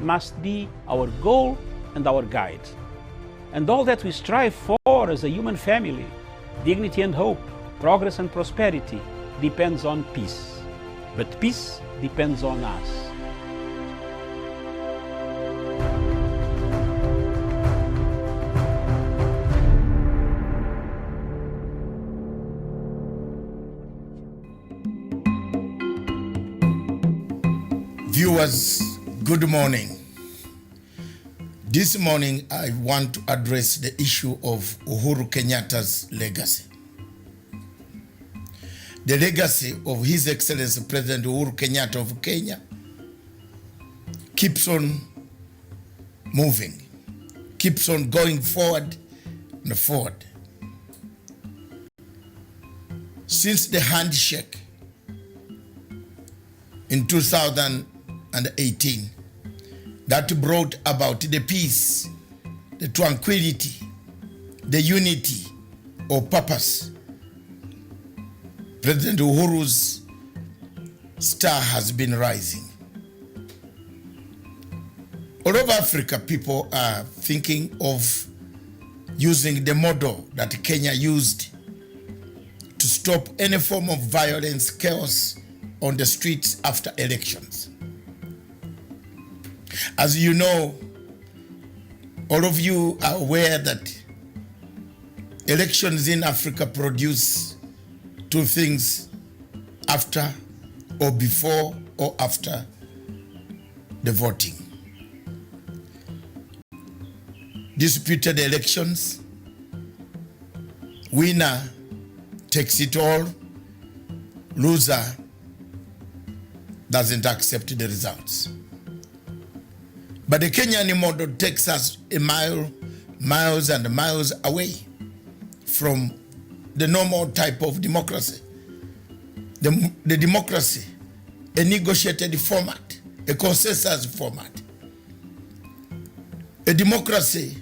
must be our goal and our guide. And all that we strive for as a human family, dignity and hope, progress and prosperity, depends on peace. But peace depends on us. Viewers, good morning. This morning, I want to address the issue of Uhuru Kenyatta's legacy. The legacy of His Excellency President Uhuru Kenyatta of Kenya keeps on moving, keeps on going forward and forward. Since the handshake in 2018, that brought about the peace, the tranquility, the unity of purpose, President Uhuru's star has been rising. All over Africa, people are thinking of using the model that Kenya used to stop any form of violence, chaos on the streets after elections. As you know, all of you are aware that elections in Africa produce two things: after or before or after the voting. Disputed elections, winner takes it all, loser doesn't accept the results. But the Kenyan model takes us miles and miles away from the normal type of democracy. The democracy, a negotiated format, a consensus format. A democracy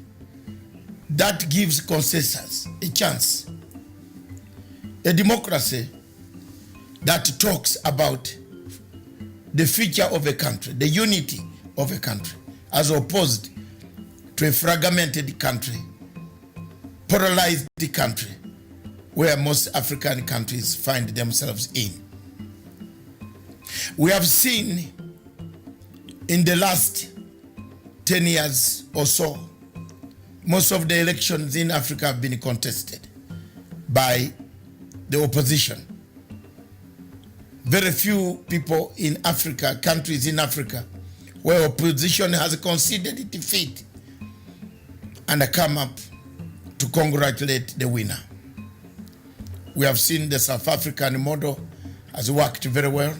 that gives consensus a chance. A democracy that talks about the future of a country, the unity of a country, as opposed to a fragmented country, polarized country, where most African countries find themselves in. We have seen in the last 10 years or so, most of the elections in Africa have been contested by the opposition. Very few people in Africa, countries in Africa, where opposition has conceded defeat and come up to congratulate the winner. We have seen the South African model has worked very well.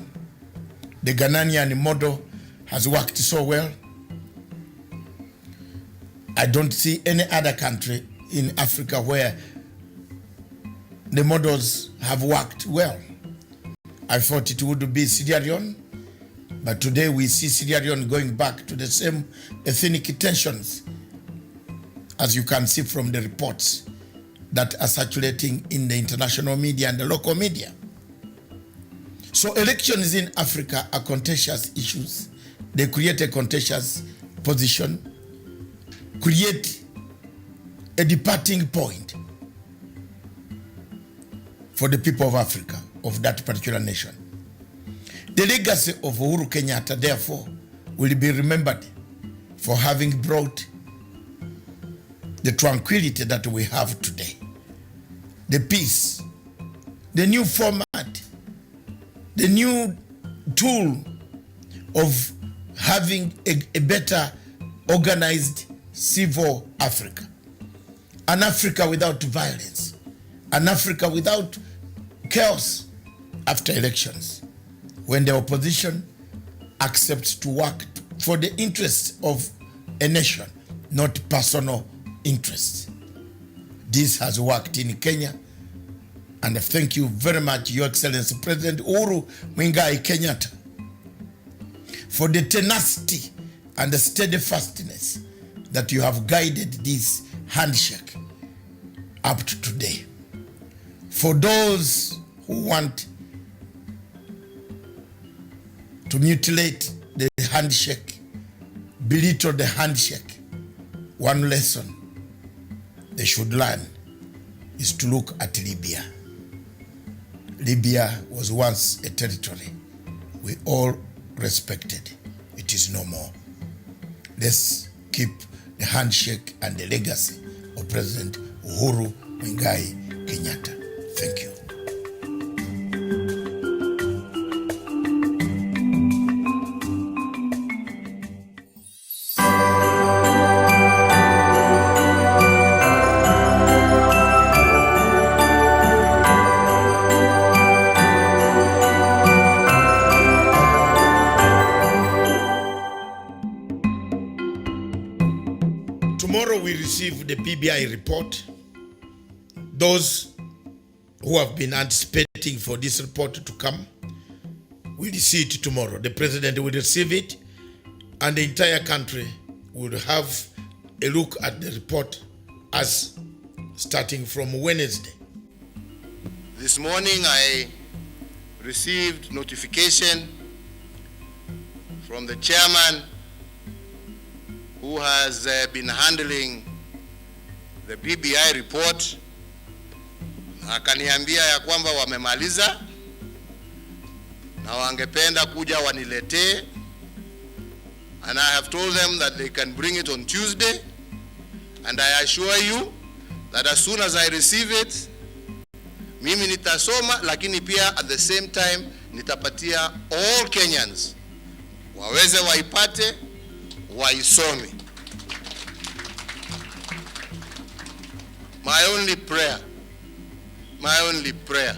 The Ghanaian model has worked so well. I don't see any other country in Africa where the models have worked well. I thought it would be Sierra Leone, but today we see Sierra Leone going back to the same ethnic tensions, as you can see from the reports that are circulating in the international media and the local media. So elections in Africa are contentious issues. They create a contentious position, create a departing point for the people of Africa, of that particular nation. The legacy of Uhuru Kenyatta, therefore, will be remembered for having brought the tranquility that we have today, the peace, the new format, the new tool of having a better organized civil Africa, an Africa without violence, an Africa without chaos after elections, when the opposition accepts to work for the interests of a nation, not personal interests. This has worked in Kenya, and thank you very much, Your Excellency President Uhuru Kenyatta, for the tenacity and the steadfastness that you have guided this handshake up to today. For those who want to mutilate the handshake, belittle the handshake. One lesson they should learn is to look at Libya. Libya was once a territory we all respected. It is no more. Let's keep the handshake and the legacy of President Uhuru Kenyatta. Thank you. Tomorrow we receive the PBI report. Those who have been anticipating for this report to come will see it tomorrow. The president will receive it, and the entire country will have a look at the report as starting from Wednesday. This morning I received notification from the chairman who has been handling the PBI report. Akaniambia ya kwamba wamemaliza na wangependa kuja waniletee, and I have told them that they can bring it on Tuesday, and I assure you that as soon as I receive it, mimi nitasoma, lakini pia at the same time nitapatia all Kenyans waweze waipate, waisome. My only prayer,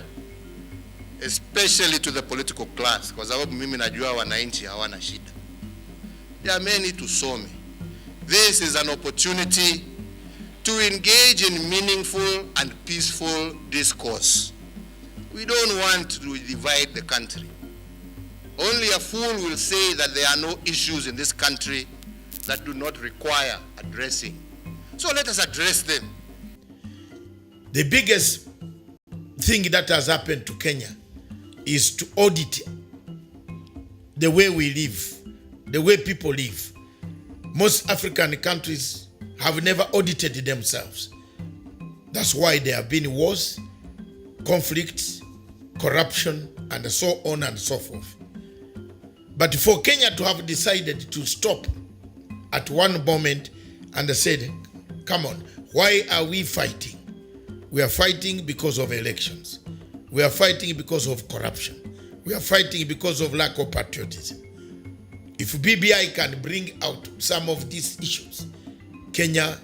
especially to the political class, kwa sababu mimi najua wananchi hawana shida. Jameni, tusome. This is an opportunity to engage in meaningful and peaceful discourse. We don't want to divide the country. Only a fool will say that there are no issues in this country that do not require addressing. So let us address them. The biggest thing that has happened to Kenya is to audit the way we live, the way people live. Most African countries have never audited themselves. That's why there have been wars, conflicts, corruption, and so on and so forth. But for Kenya to have decided to stop at one moment and said, come on, why are we fighting? We are fighting because of elections. We are fighting because of corruption. We are fighting because of lack of patriotism. If BBI can bring out some of these issues, Kenya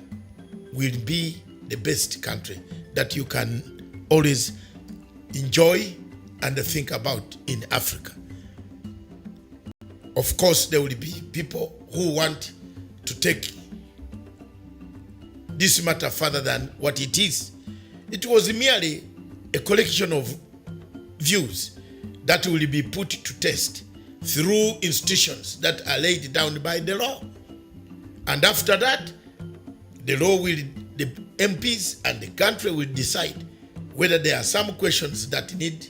will be the best country that you can always enjoy and think about in Africa. Of course, there will be people who want to take this matter further than what it is. It was merely a collection of views that will be put to test through institutions that are laid down by the law. And after that, the MPs and the country will decide whether there are some questions that need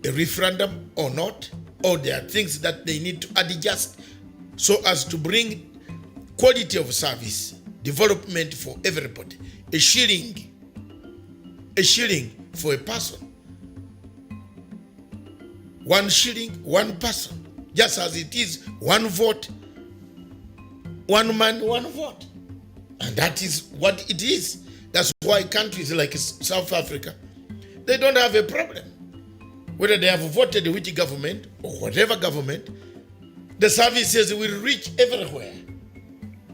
a referendum or not, or there are things that they need to adjust so as to bring quality of service, development for everybody. A shilling for a person. 1 shilling, 1 person. Just as it is 1 vote, 1 man, 1 vote. And that is what it is. That's why countries like South Africa, they don't have a problem. Whether they have voted which government or whatever government, the services will reach everywhere.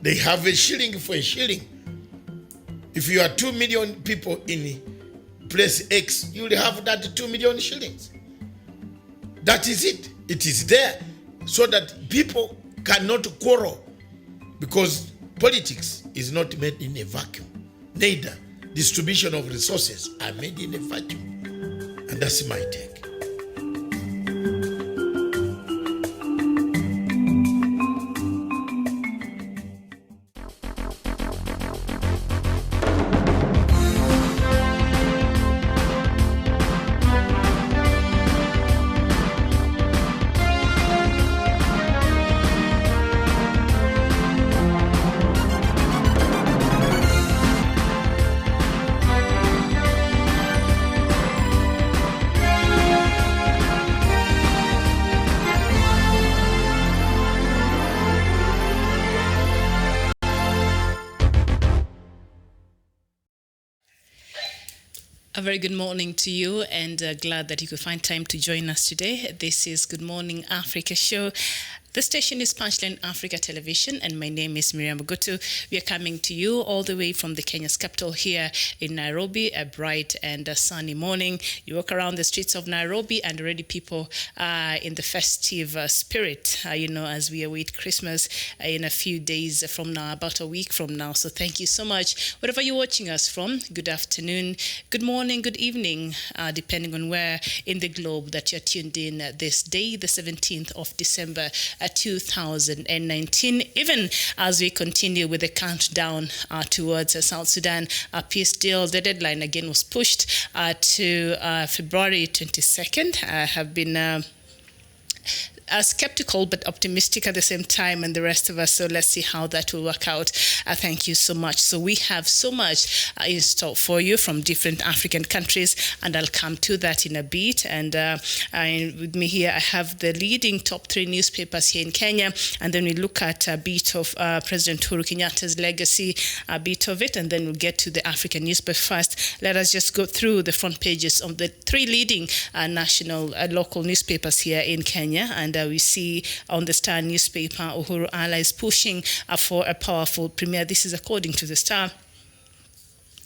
They have a shilling for a shilling. If you are 2 million people in place X, you will have that 2 million shillings. That is it. It is there so that people cannot quarrel, because politics is not made in a vacuum. Neither distribution of resources are made in a vacuum. And that's my take. A very good morning to you, and glad that you could find time to join us today. This is Good Morning Africa show. The station is Punchline Africa Television, and my name is Miriam Ogutu. We are coming to you all the way from the Kenya's capital here in Nairobi, a bright and a sunny morning. You walk around the streets of Nairobi, and already people are in the festive spirit, as we await Christmas in a few days from now, about a week from now. So thank you so much. Wherever you're watching us from, good afternoon, good morning, good evening, depending on where in the globe that you're tuned in this day, the 17th of December, 2019, even as we continue with the countdown towards South Sudan peace deal. The deadline again was pushed to February 22nd. I have been skeptical but optimistic at the same time, and the rest of us. So let's see how that will work out. Thank you so much. So we have so much in store for you from different African countries, and I'll come to that in a bit. And with me here, I have the leading top 3 newspapers here in Kenya, and then we look at a bit of President Uhuru Kenyatta's legacy, a bit of it, and then we'll get to the African news. But first, let us just go through the front pages of the 3 leading national local newspapers here in Kenya. And we see on the Star newspaper, Uhuru allies pushing for a powerful premier. This is according to the Star.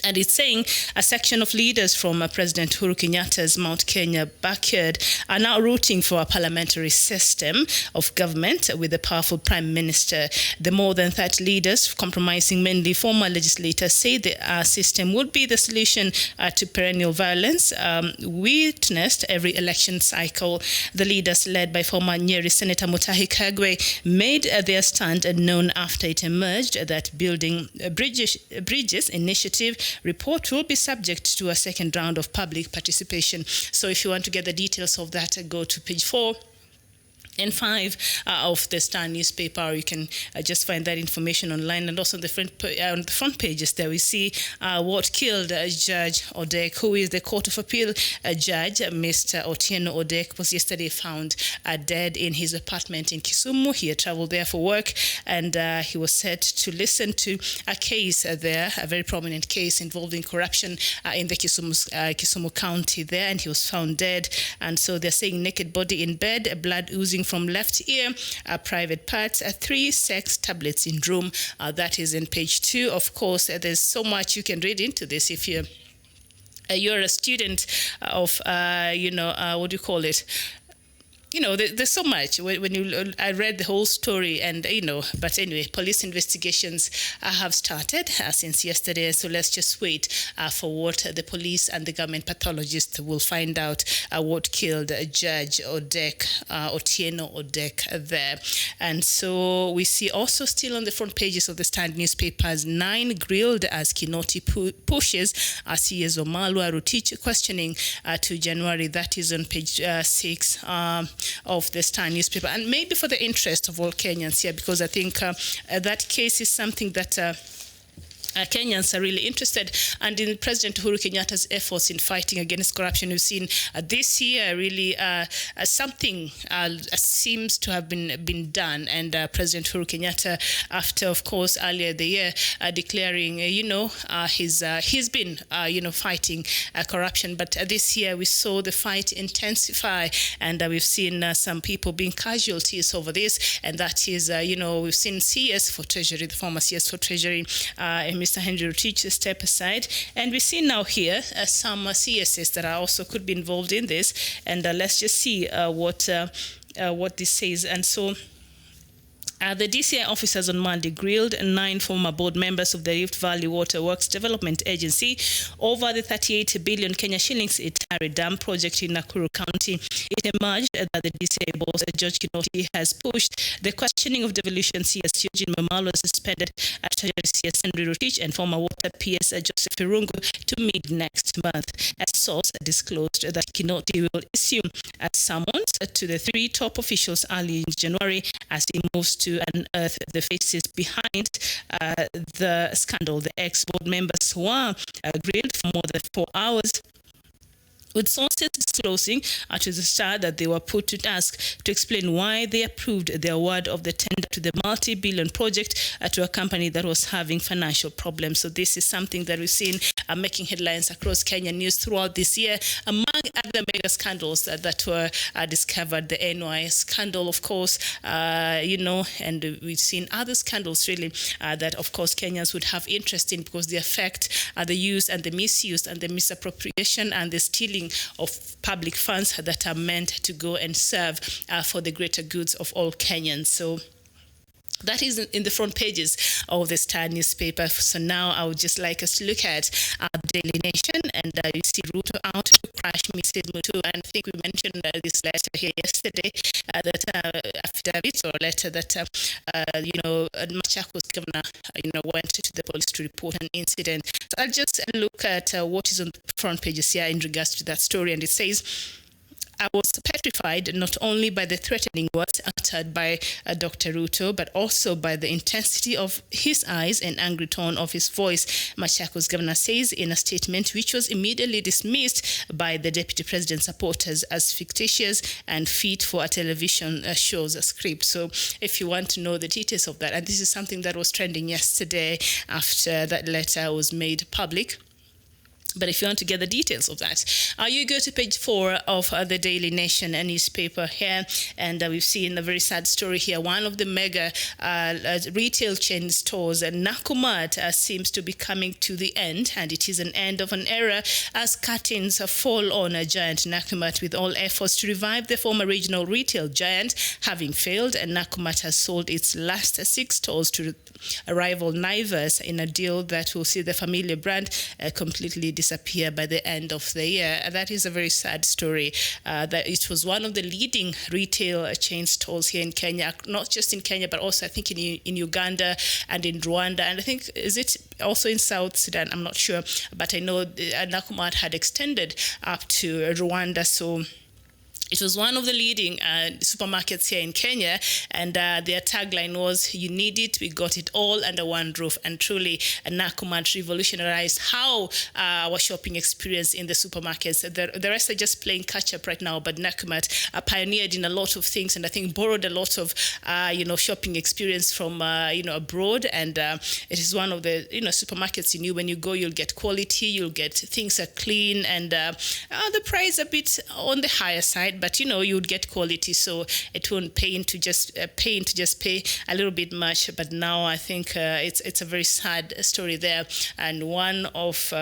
And it's saying a section of leaders from President Uhuru Kenyatta's Mount Kenya backyard are now rooting for a parliamentary system of government with a powerful prime minister. The more than 30 leaders, comprising mainly former legislators, say the system would be the solution to perennial violence witnessed every election cycle. The leaders, led by former Nyeri Senator Mutahi Kagwe, made their stand known after it emerged that building bridges initiative report will be subject to a second round of public participation. So if you want to get the details of that, go to page 4 and 5 of the Star newspaper, or you can just find that information online. And also on the front pages there, we see what killed Judge Odek, who is the Court of Appeal judge. Mr. Otieno Odek was yesterday found dead in his apartment in Kisumu. He had traveled there for work, and he was set to listen to a case there, a very prominent case involving corruption in the Kisumu County there, and he was found dead. And so they're saying naked body in bed, blood oozing from left ear, private parts, 3 sex tablets in room. That is in page 2. Of course, there's so much you can read into this if you're a student of, what do you call it? There's so much. I read the whole story, and but anyway, police investigations have started since yesterday. So let's just wait for what the police and the government pathologists will find out what killed Judge Otieno Odek there. And so we see also still on the front pages of the Stand newspapers, 9 grilled as Kinoti pushes CS Omalwa Rutich questioning to January. That is on page 6. Of the Star newspaper, and maybe for the interest of all Kenyans here, because I think that case is something that Kenyans are really interested, and in President Uhuru Kenyatta's efforts in fighting against corruption. We've seen this year really something seems to have been done, and President Uhuru Kenyatta, after of course earlier the year declaring he's been fighting corruption, but this year we saw the fight intensify, and we've seen some people being casualties over this, and that is we've seen CS for Treasury, the former CS for Treasury, Mr. Henry Rotich step aside, and we see now here some CSs that are also could be involved in this, and let's just see what this says. And so the DCI officers on Monday grilled 9 former board members of the Rift Valley Water Works Development Agency over the 38 billion Kenya shillings Itare Dam project in Nakuru County. It emerged that the DCI boss, George Kinoti, has pushed the questioning of devolution CS Eugene Mamalo, suspended Treasury CS Henry Rotich, and former water PS Joseph Irungu to mid next month. A source disclosed that Kinoti will issue a summons to the 3 top officials early in January as he moves to unearth the faces behind the scandal. The ex-board members were grilled for more than 4 hours, with sources disclosing to the Star that they were put to task to explain why they approved the award of the tender to the multi-billion project to a company that was having financial problems. So this is something that we've seen making headlines across Kenya news throughout this year. Among other mega scandals that were discovered, the NY scandal, of course, and we've seen other scandals really that, of course, Kenyans would have interest in because they affect the use and the misuse and the misappropriation and the stealing of public funds that are meant to go and serve for the greater goods of all Kenyans. So that is in the front pages of the Star newspaper. So now I would just like us to look at Daily Nation, and you see Ruto out to crash Mrs. Mutu. And I think we mentioned this letter here yesterday, that affidavit or letter that Machakos governor went to the police to report an incident. So I'll just look at what is on the front pages here in regards to that story, and it says, I was petrified not only by the threatening words uttered by Dr. Ruto, but also by the intensity of his eyes and angry tone of his voice, Machakos governor says in a statement which was immediately dismissed by the deputy president's supporters as fictitious and fit for a television show's script. So if you want to know the details of that, and this is something that was trending yesterday after that letter was made public. But if you want to get the details of that, you go to page 4 of the Daily Nation newspaper here, and we've seen a very sad story here. One of the mega retail chain stores, Nakumatt, seems to be coming to the end, and it is an end of an era as curtains fall on a giant Nakumatt. With all efforts to revive the former regional retail giant having failed, and Nakumatt has sold its last 6 stores to rival Naivas in a deal that will see the familiar brand completely disappear by the end of the year. That is a very sad story. That it was one of the leading retail chain stores here in Kenya, not just in Kenya, but also I think in Uganda and in Rwanda, and I think, is it also in South Sudan? I'm not sure, but I know Nakumatt had extended up to Rwanda, so it was one of the leading supermarkets here in Kenya, and their tagline was, "You need it, we got it all under one roof." And truly, Nakumatt revolutionized how our shopping experience in the supermarkets. The rest are just playing catch up right now, but Nakumatt pioneered in a lot of things, and I think borrowed a lot of shopping experience from abroad. And it is one of the supermarkets you knew when you go, you'll get quality, you'll get things are clean, and the price a bit on the higher side. But you would get quality, so it won't pay to just pay a little bit much. But now I think it's a very sad story there, and one of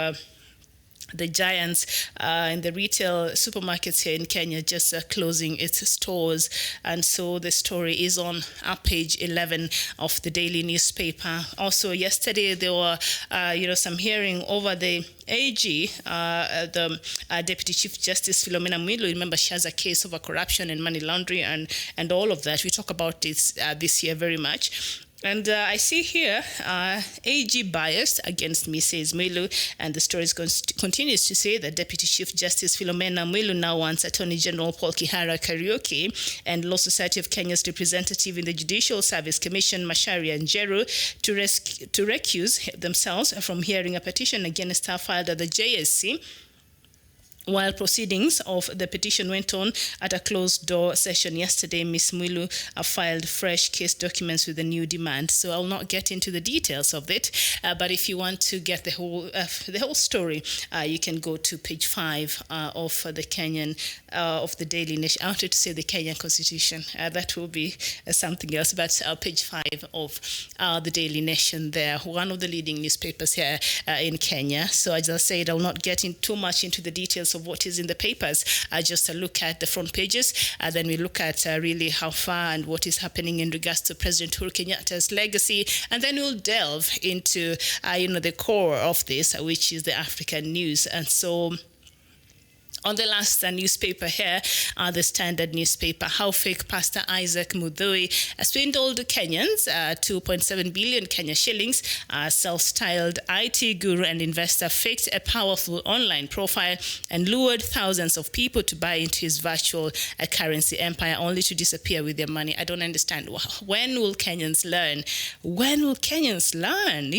the giants in the retail supermarkets here in Kenya just closing its stores. And so the story is on page 11 of the daily newspaper. Also yesterday there were some hearing over the AG, the Deputy Chief Justice Philomena Mwilu. Remember, she has a case over corruption and money laundering and all of that. We talk about this year very much. And I see here AG biased against Mrs. Mwilu, and the story continues to say that Deputy Chief Justice Philomena Mwilu now wants Attorney General Paul Kihara Kariuki and Law Society of Kenya's representative in the Judicial Service Commission, Macharia Njeru, to recuse themselves from hearing a petition against her filed at the JSC. While proceedings of the petition went on at a closed-door session yesterday, Ms. Mwilu filed fresh case documents with a new demand. So I'll not get into the details of it, but if you want to get the whole story, you can go to page 5 of the Kenyan of the Daily Nation. I wanted to say the Kenyan Constitution. That will be something else, but page 5 of the Daily Nation there, one of the leading newspapers here in Kenya. So as I said, I'll not get in too much into the details of what is in the papers. Just a look at the front pages, then we look at really how far and what is happening in regards to President Uhuru Kenyatta's legacy, and then we'll delve into the core of this, which is the African news. And so on the last newspaper here, the Standard newspaper, how fake Pastor Isaac Mudhui swindled Kenyans, 2.7 billion Kenya shillings. Self-styled IT guru and investor faked a powerful online profile and lured thousands of people to buy into his virtual currency empire, only to disappear with their money. I don't understand. When will Kenyans learn? When will Kenyans learn?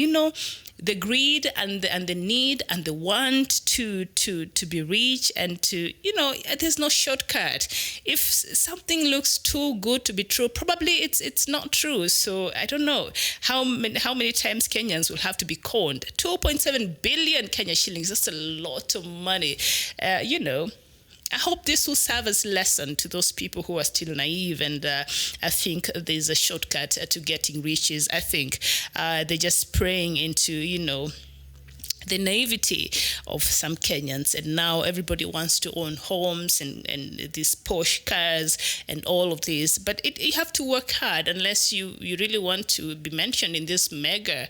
the greed and the need and the want to be rich and to, there's no shortcut. If something looks too good to be true, probably it's not true. So I don't know how many times Kenyans will have to be conned. 2.7 billion Kenya shillings, that's a lot of money. I hope this will serve as a lesson to those people who are still naive and I think there's a shortcut to getting riches. I think they're just praying into, the naivety of some Kenyans, and now everybody wants to own homes and these posh cars and all of this. But you have to work hard unless you really want to be mentioned in this mega,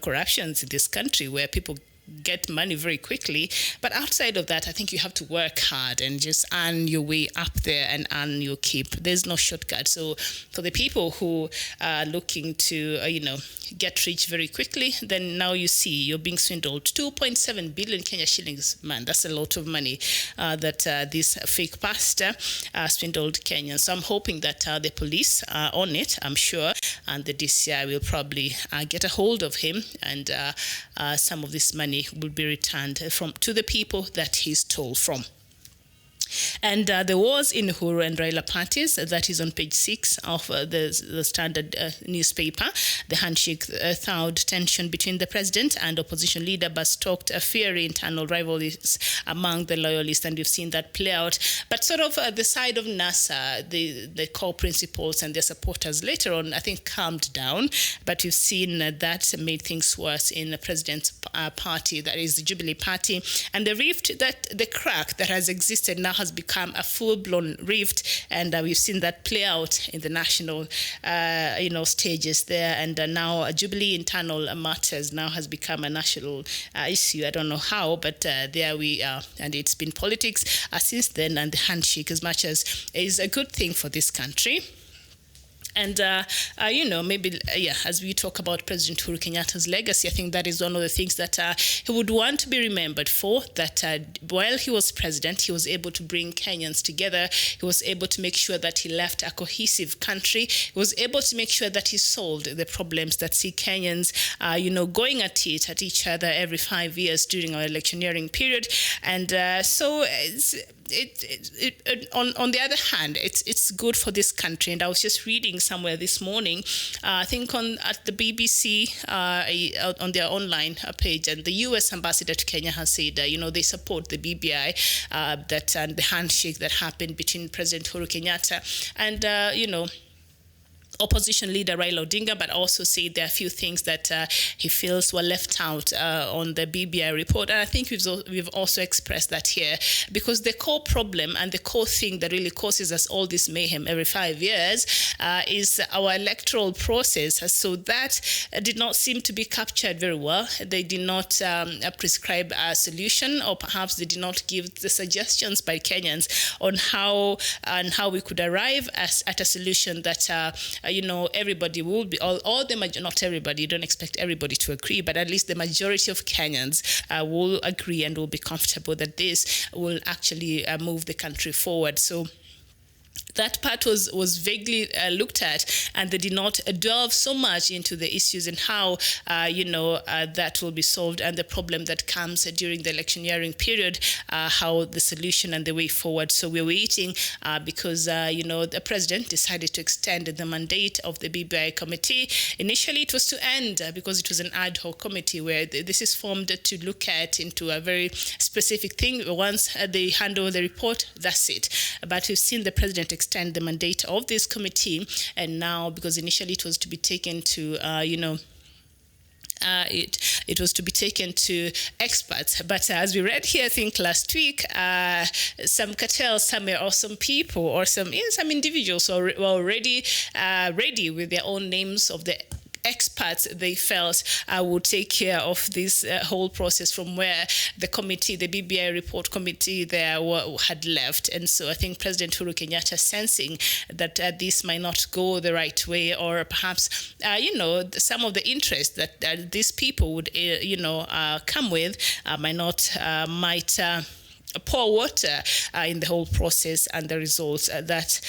corruptions in this country where people get money very quickly. But outside of that, I think you have to work hard and just earn your way up there and earn your keep. There's no shortcut. So for the people who are looking to, get rich very quickly, then now you see you're being swindled. 2.7 billion Kenya shillings, man, that's a lot of money that this fake pastor swindled Kenyans. So I'm hoping that the police are on it, I'm sure, and the DCI will probably get a hold of him, and some of this money will be returned to the people that he stole from. And there was in Uhuru and Raila parties, that is on page 6 of the Standard newspaper, the handshake thawed tension between the president and opposition leader, but stoked a fiery internal rivalries among the loyalists, and we've seen that play out. But sort of the side of NASA, the core principles and their supporters later on, I think, calmed down, but we've seen that made things worse in the president's party, that is the Jubilee Party, and the crack that has existed now has become a full-blown rift, and we've seen that play out in the national, stages there. And now Jubilee internal matters now has become a national issue. I don't know how, but there we are, and it's been politics since then. And the handshake, as much as is a good thing for this country. And, maybe, as we talk about President Uhuru Kenyatta's legacy, I think that is one of the things that he would want to be remembered for, that while he was president, he was able to bring Kenyans together. He was able to make sure that he left a cohesive country. He was able to make sure that he solved the problems that see Kenyans, going at each other every 5 years during our electioneering period. And so on the other hand, it's good for this country. And I was just reading somewhere this morning, I think at the BBC on their online page, and the U.S. ambassador to Kenya has said, they support the BBI, that and the handshake that happened between President Uhuru Kenyatta and opposition leader Raila Odinga, but also said there are a few things that he feels were left out on the BBI report. And I think we've also expressed that here, because the core problem and the core thing that really causes us all this mayhem every 5 years is our electoral process. So that did not seem to be captured very well. They did not prescribe a solution, or perhaps they did not give the suggestions by Kenyans on how we could arrive at a solution that everybody will be, not everybody, you don't expect everybody to agree, but at least the majority of Kenyans will agree and will be comfortable that this will actually move the country forward. So that part was vaguely looked at, and they did not delve so much into the issues and how, that will be solved, and the problem that comes during the electioneering period, how the solution and the way forward. So we're waiting because, the president decided to extend the mandate of the BBI committee. Initially, it was to end because it was an ad hoc committee where this is formed to look at into a very specific thing. Once they hand over the report, that's it. But we've seen the president extend the mandate of this committee, and now, because initially it was to be taken to it was to be taken to experts, but as we read here, I think last week, some cartels somewhere, or some people, or some individuals were already ready with their own names of the experts they felt would take care of this whole process from where the committee, the BBI report committee there had left. And so I think President Uhuru Kenyatta, sensing that this might not go the right way, or perhaps, some of the interest that these people would, come with might pour water in the whole process, and the results that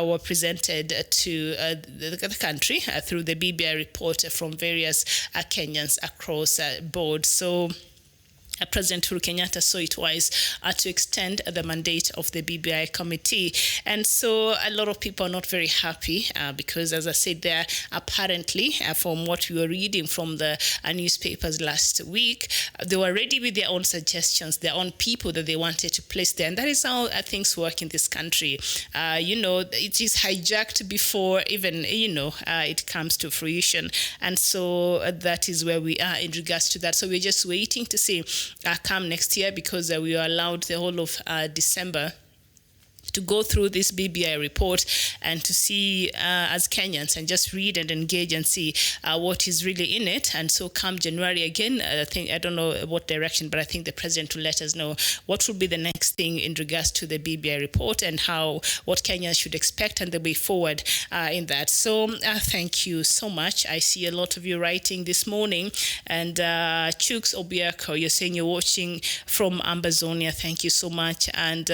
were presented to the country through the BBI report from various Kenyans across board. So President Uhuru Kenyatta saw it wise to extend the mandate of the BBI committee. And so a lot of people are not very happy because, as I said there, apparently, from what we were reading from the newspapers last week, they were ready with their own suggestions, their own people that they wanted to place there. And that is how things work in this country. It is hijacked before even, it comes to fruition. And so that is where we are in regards to that. So we're just waiting to see come next year, because we were allowed the whole of December to go through this BBI report and to see as Kenyans and just read and engage and see what is really in it. And so come January again, I don't know what direction, but I think the president will let us know what will be the next thing in regards to the BBI report and what Kenyans should expect and the way forward in that. So thank you so much. I see a lot of you writing this morning, and Chooks Obiako, you're saying you're watching from Ambazonia. Thank you so much. And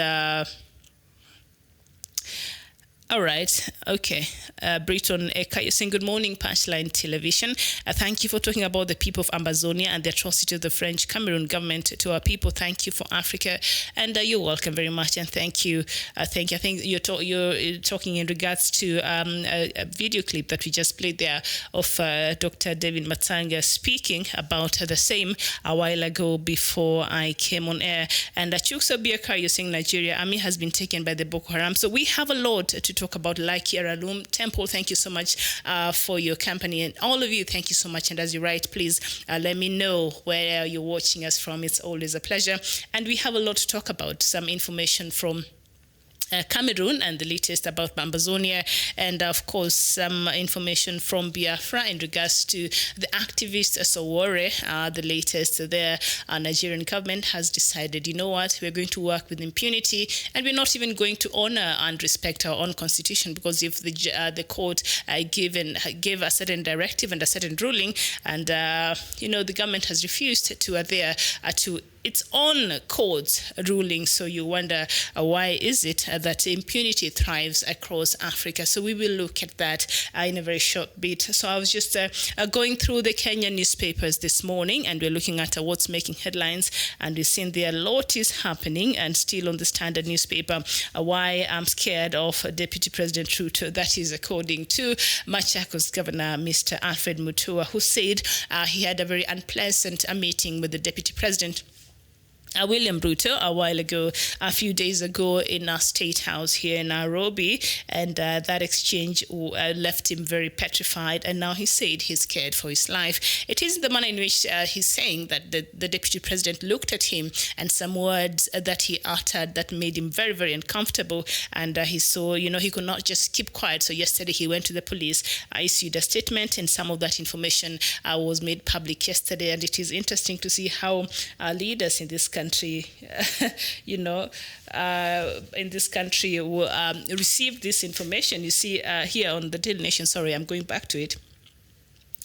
all right. Okay. Britton Eka, you're saying, good morning, Punchline Television. Thank you for talking about the people of Ambazonia and the atrocity of the French Cameroon government to our people. Thank you for Africa. And you're welcome very much. And thank you. I think you're talking in regards to a video clip that we just played there of Dr. David Matanga speaking about the same a while ago before I came on air. And Chuksa Biaka, you're saying Nigeria army has been taken by the Boko Haram. So we have a lot to talk about, like Yaralum Temple. Thank you so much for your company, and all of you, thank you so much. And as you write, please let me know where you're watching us from. It's always a pleasure. And we have a lot to talk about, some information from Cameroon and the latest about Ambazonia, and of course some information from Biafra in regards to the activist Sowore. The latest there, Nigerian government has decided, you know what, we're going to work with impunity, and we're not even going to honor and respect our own constitution, because if the court gave a certain directive and a certain ruling, and the government has refused to adhere to its own court's ruling. So you wonder why is it that impunity thrives across Africa? So we will look at that in a very short bit. So I was just going through the Kenyan newspapers this morning, and we're looking at what's making headlines, and we've seen there a lot is happening. And still on the Standard newspaper, why I'm scared of Deputy President Ruto. That is according to Machakos Governor Mr. Alfred Mutua, who said he had a very unpleasant meeting with the Deputy President William Ruto a few days ago in our State House here in Nairobi, and that exchange left him very petrified, and now he said he's scared for his life. It is the manner in which he's saying that the Deputy President looked at him, and some words that he uttered that made him very, very uncomfortable, and he saw, he could not just keep quiet. So yesterday he went to the police, issued a statement, and some of that information was made public yesterday. And it is interesting to see how leaders in this country, in this country will receive this information. You see here on the Daily Nation, sorry, I'm going back to it.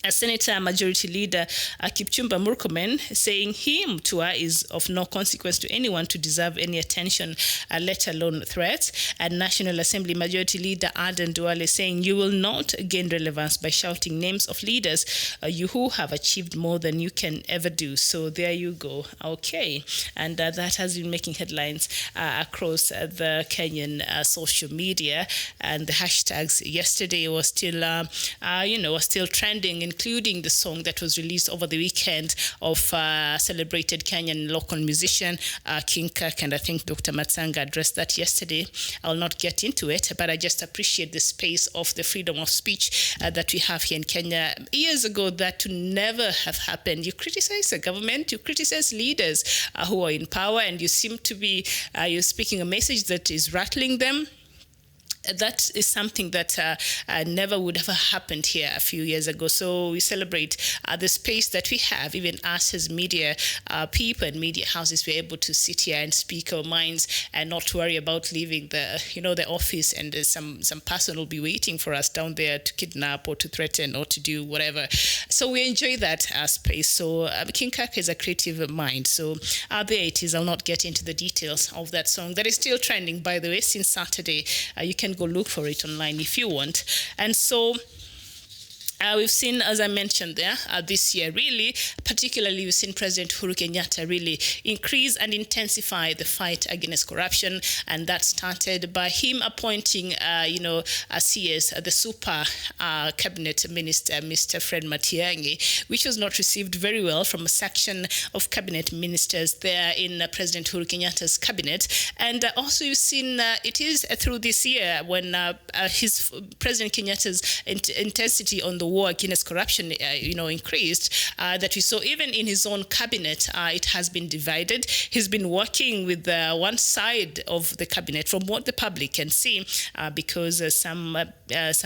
Senator Majority Leader Kipchumba Murkomen saying he, Mutua, is of no consequence to anyone to deserve any attention, let alone threats. And National Assembly Majority Leader Aden Duale saying you will not gain relevance by shouting names of leaders you who have achieved more than you can ever do. So there you go. Okay. And that has been making headlines across the Kenyan social media. And the hashtags yesterday was still, was still trending, including the song that was released over the weekend of celebrated Kenyan local musician King Kirk, and I think Dr. Matsanga addressed that yesterday. I'll not get into it, but I just appreciate the space of the freedom of speech that we have here in Kenya. Years ago, that would never have happened. You criticize the government, you criticize leaders who are in power, and you seem to be you're speaking a message that is rattling them. that is something that never would have happened here a few years ago. So we celebrate the space that we have, even us as media people and media houses. We're able to sit here and speak our minds and not worry about leaving the office, and some person will be waiting for us down there to kidnap or to threaten or to do whatever. So we enjoy that space. So King Kaka is a creative mind. So there it is. I'll not get into the details of that song that is still trending, by the way, since Saturday. You can go look for it online if you want. And so we've seen, as I mentioned there, this year, really, particularly we've seen President Uhuru Kenyatta really increase and intensify the fight against corruption. And that started by him appointing, CS, the super cabinet minister, Mr. Fred Matiang'i, which was not received very well from a section of cabinet ministers there in President Uhuru Kenyatta's cabinet. And also you've seen it is through this year when his President Kenyatta's intensity on the war against corruption, increased, that we saw even in his own cabinet, it has been divided. He's been working with one side of the cabinet from what the public can see, because some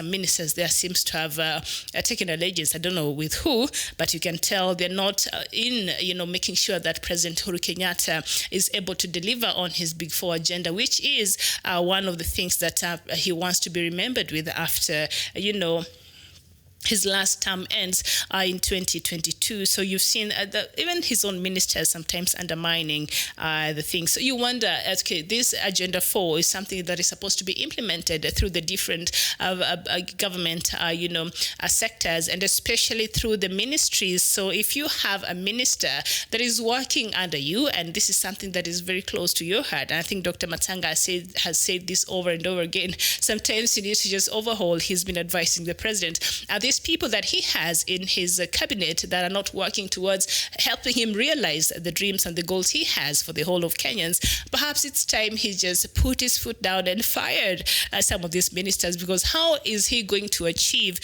ministers there seems to have taken allegiance. I don't know with who, but you can tell they're not in, making sure that President Uhuru Kenyatta is able to deliver on his Big Four agenda, which is one of the things that he wants to be remembered with after, his last term ends in 2022. So you've seen even his own ministers sometimes undermining the things. So you wonder, okay, this Agenda 4 is something that is supposed to be implemented through the different government, sectors, and especially through the ministries. So if you have a minister that is working under you, and this is something that is very close to your heart, and I think Dr. Matanga has said this over and over again, sometimes you need to just overhaul. He's been advising the president. These people that he has in his cabinet that are not working towards helping him realize the dreams and the goals he has for the whole of Kenyans, perhaps it's time he just put his foot down and fired some of these ministers, because how is he going to achieve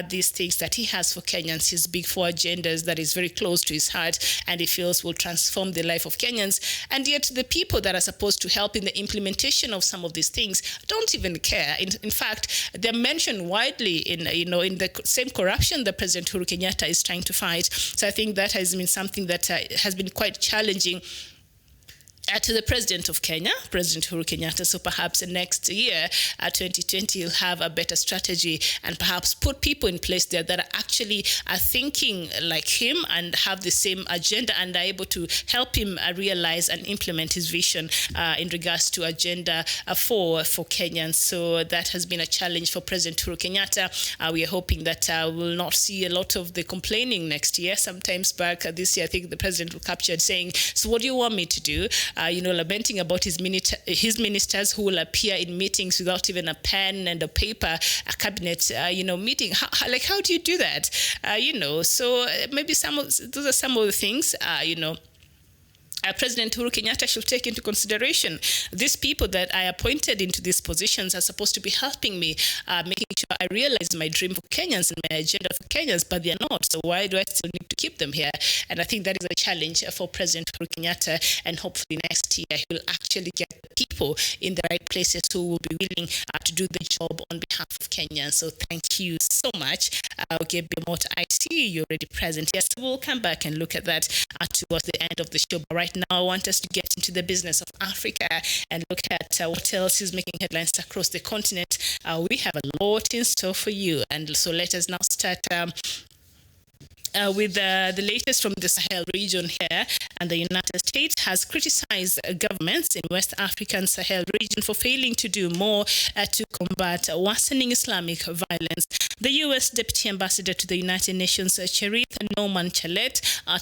these things that he has for Kenyans, his Big Four agendas that is very close to his heart and he feels will transform the life of Kenyans, and yet the people that are supposed to help in the implementation of some of these things don't even care. In fact, they're mentioned widely in the same corruption that President Uhuru Kenyatta is trying to fight. So I think that has been something that has been quite challenging to the President of Kenya, President Uhuru Kenyatta. So perhaps next year, 2020, he'll have a better strategy and perhaps put people in place there that are actually thinking like him and have the same agenda and are able to help him realize and implement his vision in regards to Agenda 4 for Kenyans. So that has been a challenge for President Uhuru Kenyatta. We are hoping that we'll not see a lot of the complaining next year. Sometimes back this year, I think the President was captured saying, so what do you want me to do? Lamenting about his ministers who will appear in meetings without even a pen and a paper, a cabinet, meeting. How do you do that? So maybe those are some of the things, President Uhuru Kenyatta should take into consideration. These people that I appointed into these positions are supposed to be helping me, making sure I realize my dream for Kenyans and my agenda for Kenyans, but they're not. So why do I still need to keep them here? And I think that is a challenge for President Uhuru Kenyatta, and hopefully next year he will actually get people in the right places who will be willing to do the job on behalf of Kenyans. So thank you so much. Okay, Bimot, I see you're already present. Yes, we'll come back and look at that towards the end of the show. But right now, I want us to get into the business of Africa and look at what else is making headlines across the continent. We have a lot in store for you. And so let us now start with the latest from the Sahel region here. And the United States has criticized governments in West African Sahel region for failing to do more to combat worsening Islamic violence. The U.S. Deputy Ambassador to the United Nations, Cherith Norman Chalet,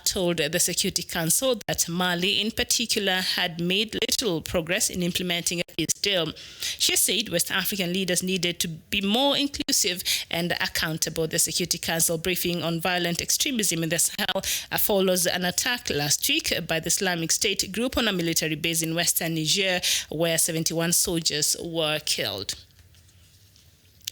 told the Security Council that Mali in particular had made little progress in implementing a peace deal. She said West African leaders needed to be more inclusive and accountable. The Security Council briefing on violent extremism in the Sahel follows an attack last week by the Islamic State group on a military base in western Niger, where 71 soldiers were killed.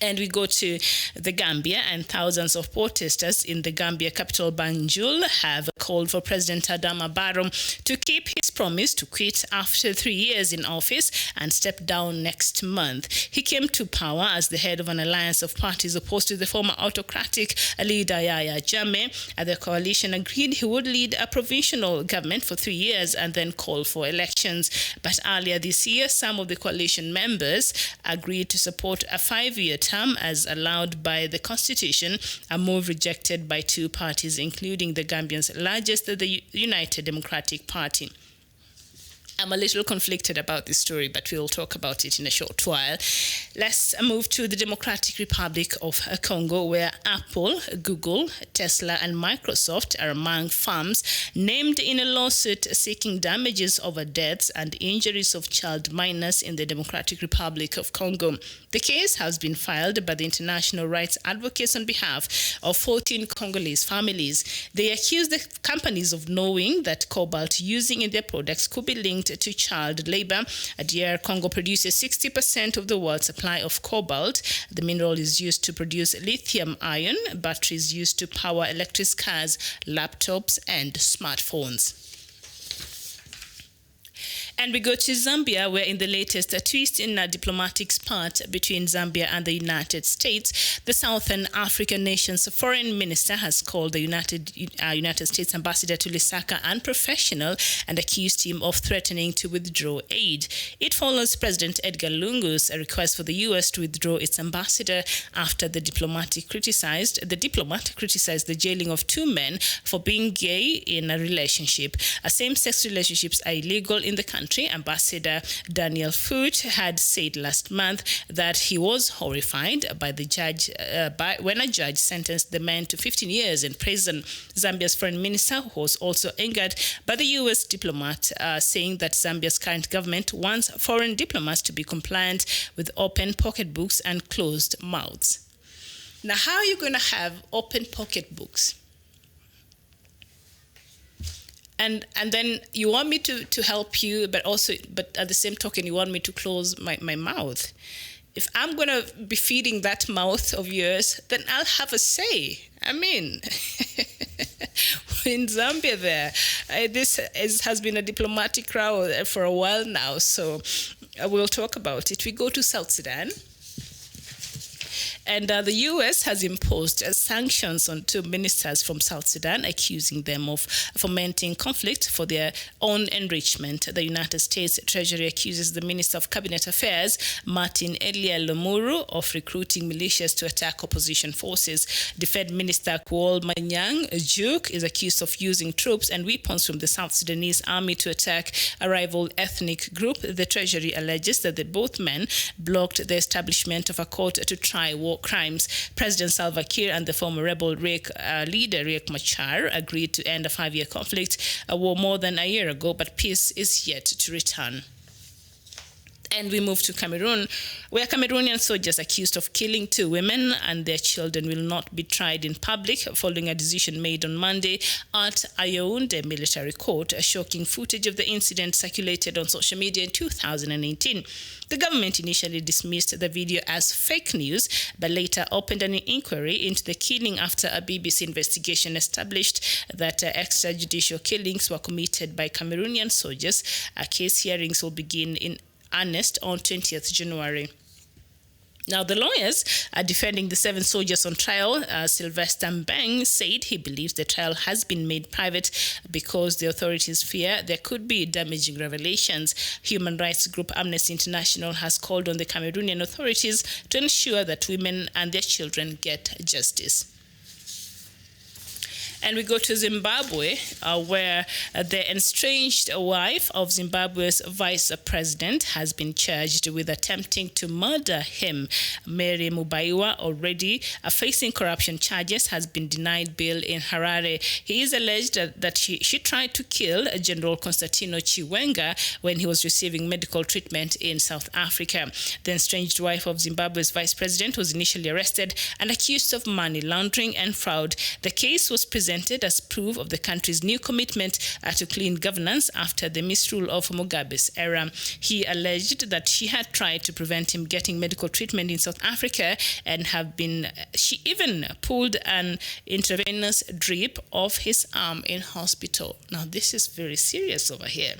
And we go to the Gambia, and thousands of protesters in the Gambia capital Banjul have called for President Adama Barrow to keep his promise to quit after 3 years in office and step down next month. He came to power as the head of an alliance of parties opposed to the former autocratic leader Yahya Jammeh. The coalition agreed he would lead a provisional government for 3 years and then call for elections. But earlier this year, some of the coalition members agreed to support a 5-year term as allowed by the constitution, a move rejected by two parties, including the Gambians' largest, the United Democratic Party. I'm a little conflicted about this story, but we'll talk about it in a short while. Let's move to the Democratic Republic of Congo, where Apple, Google, Tesla, and Microsoft are among firms named in a lawsuit seeking damages over deaths and injuries of child minors in the Democratic Republic of Congo. The case has been filed by the international rights advocates on behalf of 14 Congolese families. They accuse the companies of knowing that cobalt using in their products could be linked to child labor. DR Congo produces 60% of the world's supply of cobalt. The mineral is used to produce lithium-ion batteries used to power electric cars, laptops, and smartphones. And we go to Zambia, where in the latest twist in a diplomatic spat between Zambia and the United States, the Southern African nation's foreign minister has called the United States ambassador to Lusaka unprofessional and accused him of threatening to withdraw aid. It follows President Edgar Lungu's request for the U.S. to withdraw its ambassador after the diplomat criticized the jailing of two men for being gay in a relationship. Same-sex relationships are illegal in the country. Ambassador Daniel Foote had said last month that he was horrified by the judge when a judge sentenced the man to 15 years in prison. Zambia's foreign minister was also angered by the U.S. diplomat, saying that Zambia's current government wants foreign diplomats to be compliant with open pocketbooks and closed mouths. Now, how are you going to have open pocketbooks? And then you want me to help you, but at the same token, you want me to close my mouth. If I'm going to be feeding that mouth of yours, then I'll have a say. I mean, in Zambia this has been a diplomatic row for a while now, so we'll talk about it. We go to South Sudan. And the U.S. has imposed sanctions on two ministers from South Sudan, accusing them of fomenting conflict for their own enrichment. The United States Treasury accuses the Minister of Cabinet Affairs, Martin Elia Lomuru, of recruiting militias to attack opposition forces. Defense Minister Kuol Manyang Juk is accused of using troops and weapons from the South Sudanese army to attack a rival ethnic group. The Treasury alleges that both men blocked the establishment of a court to try war crimes. President Salva Kiir and the former rebel leader Riek Machar agreed to end a 5-year conflict, a war more than a year ago, but peace is yet to return. And we move to Cameroon, where Cameroonian soldiers accused of killing 2 women and their children will not be tried in public following a decision made on Monday at Yaoundé military court. A shocking footage of the incident circulated on social media in 2018. The government initially dismissed the video as fake news, but later opened an inquiry into the killing after a BBC investigation established that extrajudicial killings were committed by Cameroonian soldiers. Case hearings will begin in earnest on 20th January. Now, the lawyers are defending the 7 soldiers on trial. Sylvester Mbeng said he believes the trial has been made private because the authorities fear there could be damaging revelations. Human rights group Amnesty International has called on the Cameroonian authorities to ensure that women and their children get justice. And we go to Zimbabwe, where the estranged wife of Zimbabwe's vice president has been charged with attempting to murder him. Mary Mubaiwa, already facing corruption charges, has been denied bail in Harare. He is alleged that she tried to kill General Constantino Chiwenga when he was receiving medical treatment in South Africa. The estranged wife of Zimbabwe's vice president was initially arrested and accused of money laundering and fraud. The case was presented presented as proof of the country's new commitment to clean governance after the misrule of Mugabe's era. He alleged that she had tried to prevent him getting medical treatment in South Africa and she even pulled an intravenous drip of his arm in hospital. Now, this is very serious over here.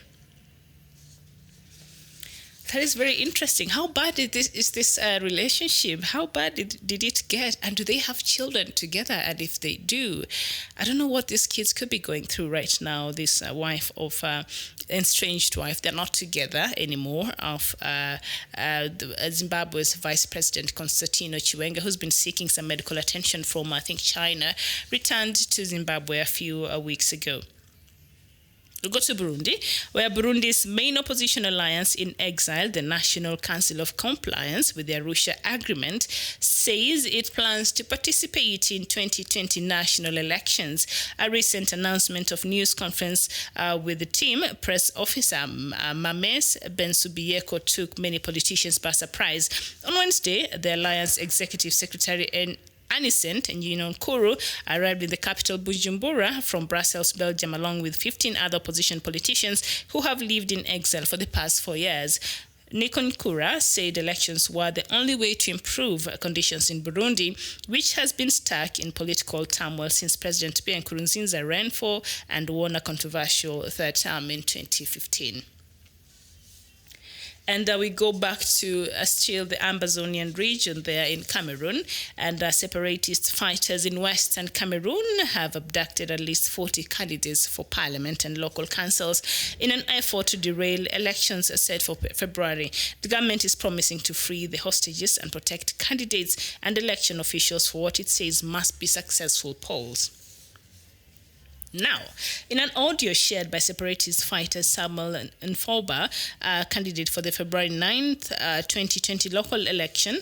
That is very interesting. How bad is this relationship? How bad did it get? And do they have children together? And if they do, I don't know what these kids could be going through right now. This wife of estranged wife, they're not together anymore, of Zimbabwe's Vice President Constantino Chiwenga, who's been seeking some medical attention from, I think, China, returned to Zimbabwe a few weeks ago. We'll go to Burundi, where Burundi's main opposition alliance in exile, the National Council of Compliance with the Arusha Agreement, says it plans to participate in 2020 national elections. A recent announcement of news conference with the team press officer Mames Bensubiyeko took many politicians by surprise. On Wednesday, the alliance executive secretary Anicent and Union Kuru arrived in the capital Bujumbura from Brussels, Belgium, along with 15 other opposition politicians who have lived in exile for the past 4 years. Nikonkura said elections were the only way to improve conditions in Burundi, which has been stuck in political turmoil since President Pierre Nkurunziza ran for and won a controversial third term in 2015. And we go back to still the Amazonian region there in Cameroon, and separatist fighters in western Cameroon have abducted at least 40 candidates for parliament and local councils in an effort to derail elections set for February. The government is promising to free the hostages and protect candidates and election officials for what it says must be successful polls. Now, in an audio shared by separatist fighter Samuel Nfoba, candidate for the February 9th, 2020 local election,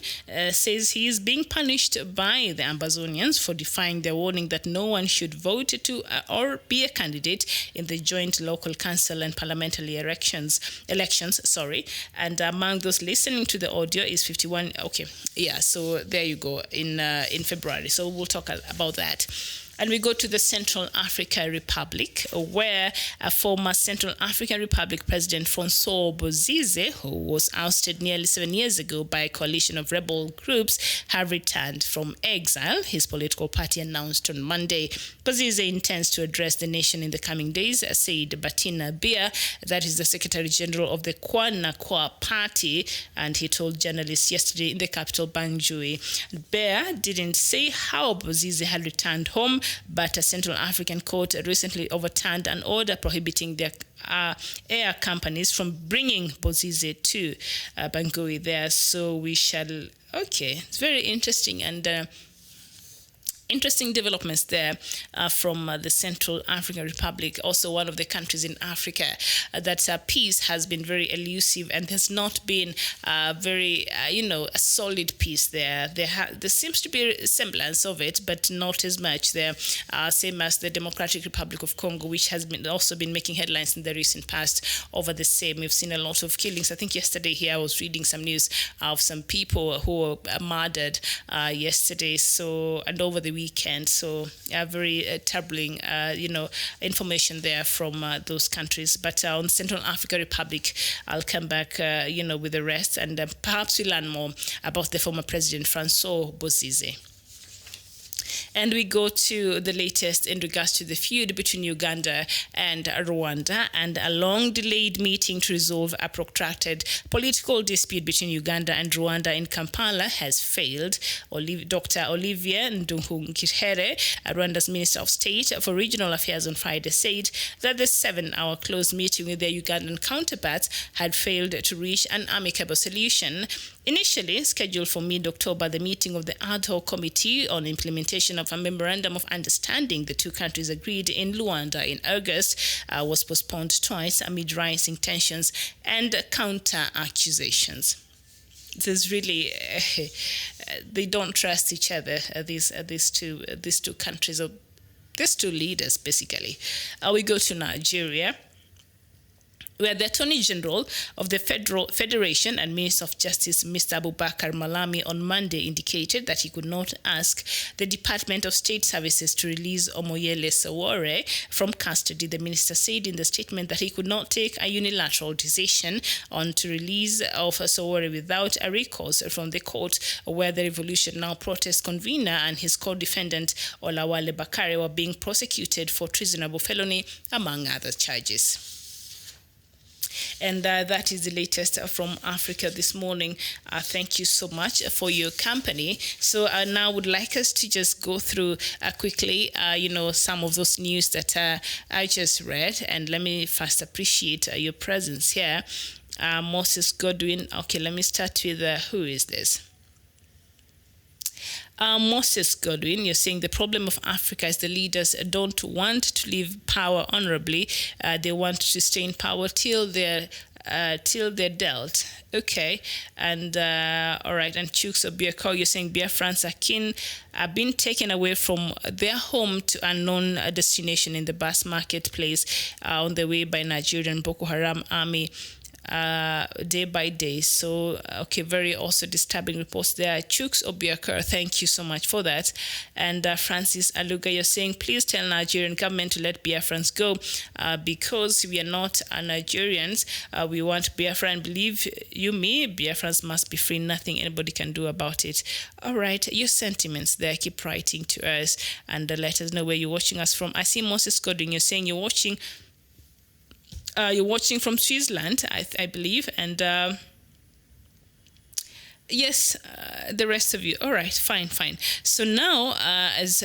says he is being punished by the Amazonians for defying their warning that no one should vote to or be a candidate in the joint local council and parliamentary elections. And among those listening to the audio is 51. Okay, yeah. So there you go. In February. So we'll talk about that. And we go to the Central African Republic, where a former Central African Republic President Francois Bozize, who was ousted nearly 7 years ago by a coalition of rebel groups, have returned from exile, his political party announced on Monday. Bozize intends to address the nation in the coming days, said Batina Bia, that is the Secretary General of the Kwanakwa Party, and he told journalists yesterday in the capital Banjul. Bia didn't say how Bozize had returned home, but a Central African court recently overturned an order prohibiting their air companies from bringing Bozize to Bangui there. So we shall, it's very interesting and interesting developments there from the Central African Republic, also one of the countries in Africa that peace has been very elusive and has not been very, a solid peace there. There seems to be a semblance of it, but not as much there, same as the Democratic Republic of Congo, which has also been making headlines in the recent past over the same. We've seen a lot of killings. I think yesterday here I was reading some news of some people who were murdered yesterday, and over the weekend. So very troubling, information there from those countries. But on Central African Republic, I'll come back, with the rest, and perhaps we'll learn more about the former President Francois Bozize. And we go to the latest in regards to the feud between Uganda and Rwanda, and a long-delayed meeting to resolve a protracted political dispute between Uganda and Rwanda in Kampala has failed. Dr. Olivier Nduhungirehe, Rwanda's Minister of State for Regional Affairs, on Friday said that the 7-hour closed meeting with their Ugandan counterparts had failed to reach an amicable solution. Initially scheduled for mid-October, the meeting of the ad hoc committee on implementation of a memorandum of understanding the two countries agreed in Luanda in August was postponed twice amid rising tensions and counter-accusations. There's really they don't trust each other. These two countries, or these two leaders, basically. We go to Nigeria, where the Attorney General of the Federation and Minister of Justice, Mr. Abubakar Malami, on Monday indicated that he could not ask the Department of State Services to release Omoyele Sowore from custody. The minister said in the statement that he could not take a unilateral decision on to release of Sowore without a recourse from the court, where the Revolution Now protest convener and his co-defendant Olawale Bakare were being prosecuted for treasonable felony, among other charges. And that is the latest from Africa this morning. Thank you so much for your company. So now I would like us to just go through quickly, some of those news that I just read. And let me first appreciate your presence here. Moses Godwin. Okay, let me start with who is this? Moses Godwin, you're saying the problem of Africa is the leaders don't want to leave power honorably. They want to stay in power till they're dealt. Okay. And all right. And Chooks of Biako, you're saying Biafrans are being taken away from their home to unknown destination in the bus marketplace on the way by Nigerian Boko Haram army. Day by day. So, okay, very also disturbing reports there. Chooks Obiakar, thank you so much for that. And Francis Aluga, you're saying, please tell Nigerian government to let Biafrans go because we are not Nigerians. We want Biafra, and believe you me, Biafrans must be free. Nothing anybody can do about it. All right, your sentiments there. Keep writing to us and let us know where you're watching us from. I see Moses Godwin, you're saying you're watching from Switzerland, I believe, and yes, the rest of you. All right, fine. So now, as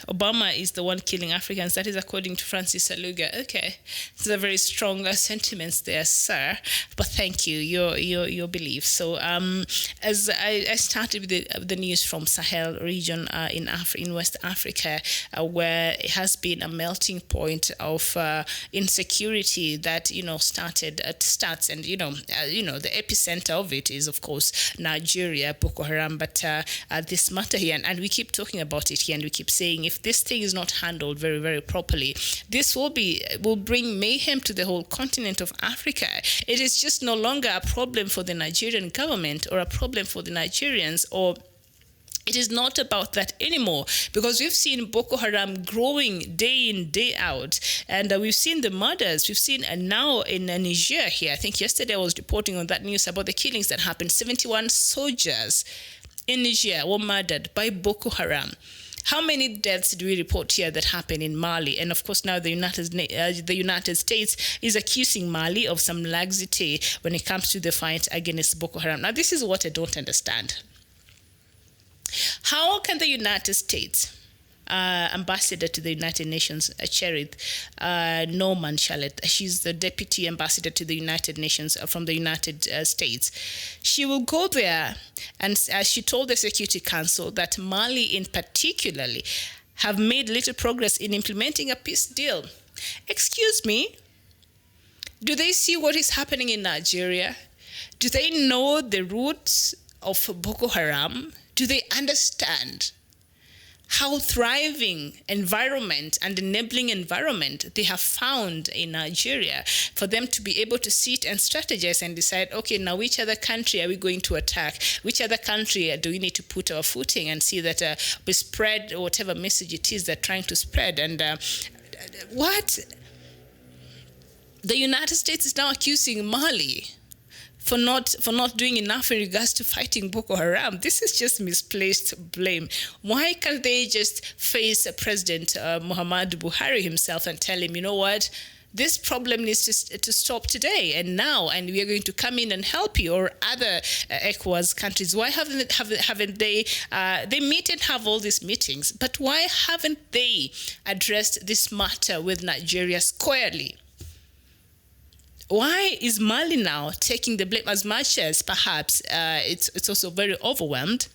Obama is the one killing Africans, that is according to Francis Aluga. Okay, these are very strong sentiments there, sir. But thank you, your belief. So, as I started with the news from Sahel region in West Africa, where it has been a melting point of insecurity that starts, and the epicenter of it is of course Nigeria, Boko Haram, but this matter here, and we keep talking about it here, and we keep saying if this thing is not handled very, very properly, this will bring mayhem to the whole continent of Africa. It is just no longer a problem for the Nigerian government or a problem for the Nigerians, or it is not about that anymore, because we've seen Boko Haram growing day in, day out, and we've seen the murders. We've seen now in Niger here, I think yesterday I was reporting on that news about the killings that happened. 71 soldiers in Niger were murdered by Boko Haram. How many deaths do we report here that happened in Mali? And of course now the United States is accusing Mali of some laxity when it comes to the fight against Boko Haram. Now this is what I don't understand. How can the United States ambassador to the United Nations, Cherith Norman Charlotte, she's the deputy ambassador to the United Nations from the United States, she will go there, and she told the Security Council that Mali in particularly have made little progress in implementing a peace deal. Excuse me, do they see what is happening in Nigeria? Do they know the roots of Boko Haram? Do they understand how thriving environment and enabling environment they have found in Nigeria for them to be able to sit and strategize and decide, okay, now which other country are we going to attack? Which other country do we need to put our footing and see that we spread whatever message it is they're trying to spread? And what? The United States is now accusing Mali for not doing enough in regards to fighting Boko Haram. This is just misplaced blame. Why can't they just face President Muhammadu Buhari himself and tell him, you know what, this problem needs to stop today and now, and we are going to come in and help you, or other ECOWAS countries? Why haven't they meet and have all these meetings, but why haven't they addressed this matter with Nigeria squarely? Why is Mali now taking the blame, as much as perhaps it's also very overwhelmed?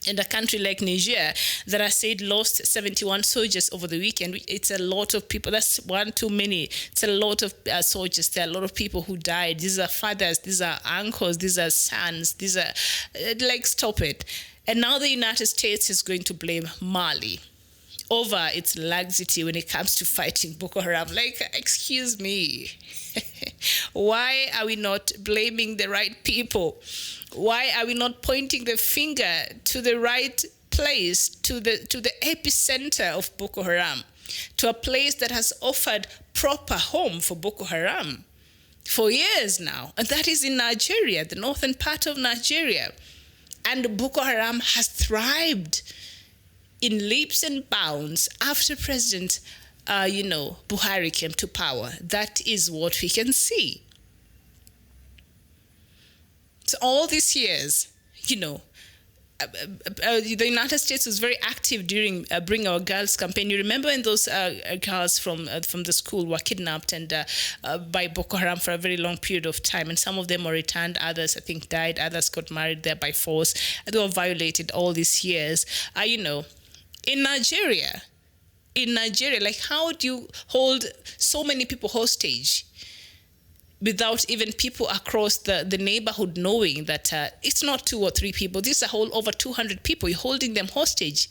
In a country like Niger that I said lost 71 soldiers over the weekend, it's a lot of people. That's one too many. It's a lot of soldiers. There are a lot of people who died. These are fathers, these are uncles, these are sons, these are, stop it. And now the United States is going to blame Mali. over its laxity when it comes to fighting Boko Haram. Like, excuse me. Why are we not blaming the right people? Why are we not pointing the finger to the right place, to the epicenter of Boko Haram, to a place that has offered proper home for Boko Haram for years now? And that is in Nigeria, the northern part of Nigeria. And Boko Haram has thrived in leaps and bounds after President Buhari came to power. That is what we can see. So all these years, the United States was very active during Bring Our Girls campaign. You remember when those girls from the school were kidnapped and by Boko Haram for a very long period of time, and some of them were returned, others I think died, others got married there by force, and they were violated all these years. In Nigeria, like, how do you hold so many people hostage without even people across the neighborhood knowing that it's not 2 or 3 people, this is a whole over 200 people, you're holding them hostage?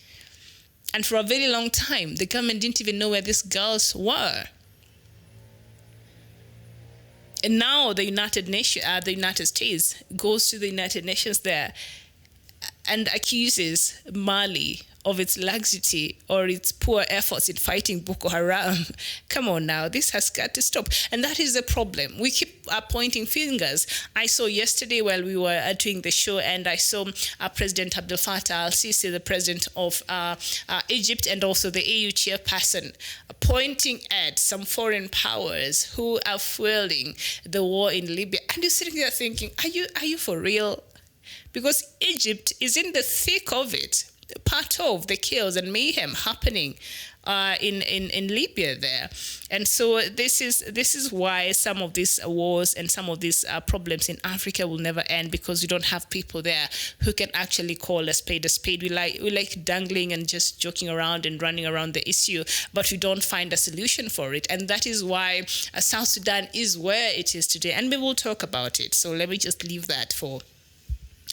And for a very long time, the government didn't even know where these girls were. And now the United States goes to the United Nations there and accuses Mali of its laxity or its poor efforts in fighting Boko Haram. Come on now, this has got to stop. And that is the problem. We keep pointing fingers. I saw yesterday while we were doing the show, and I saw President Abdel Fattah al-Sisi, the president of Egypt, and also the AU chairperson, pointing at some foreign powers who are fueling the war in Libya. And you're sitting there thinking, are you for real? Because Egypt is in the thick of it, part of the chaos and mayhem happening in Libya there. And so this is why some of these wars and some of these problems in Africa will never end, because we don't have people there who can actually call a spade a spade. We like dangling and just joking around and running around the issue, but we don't find a solution for it. And that is why South Sudan is where it is today. And we will talk about it. So let me just leave that for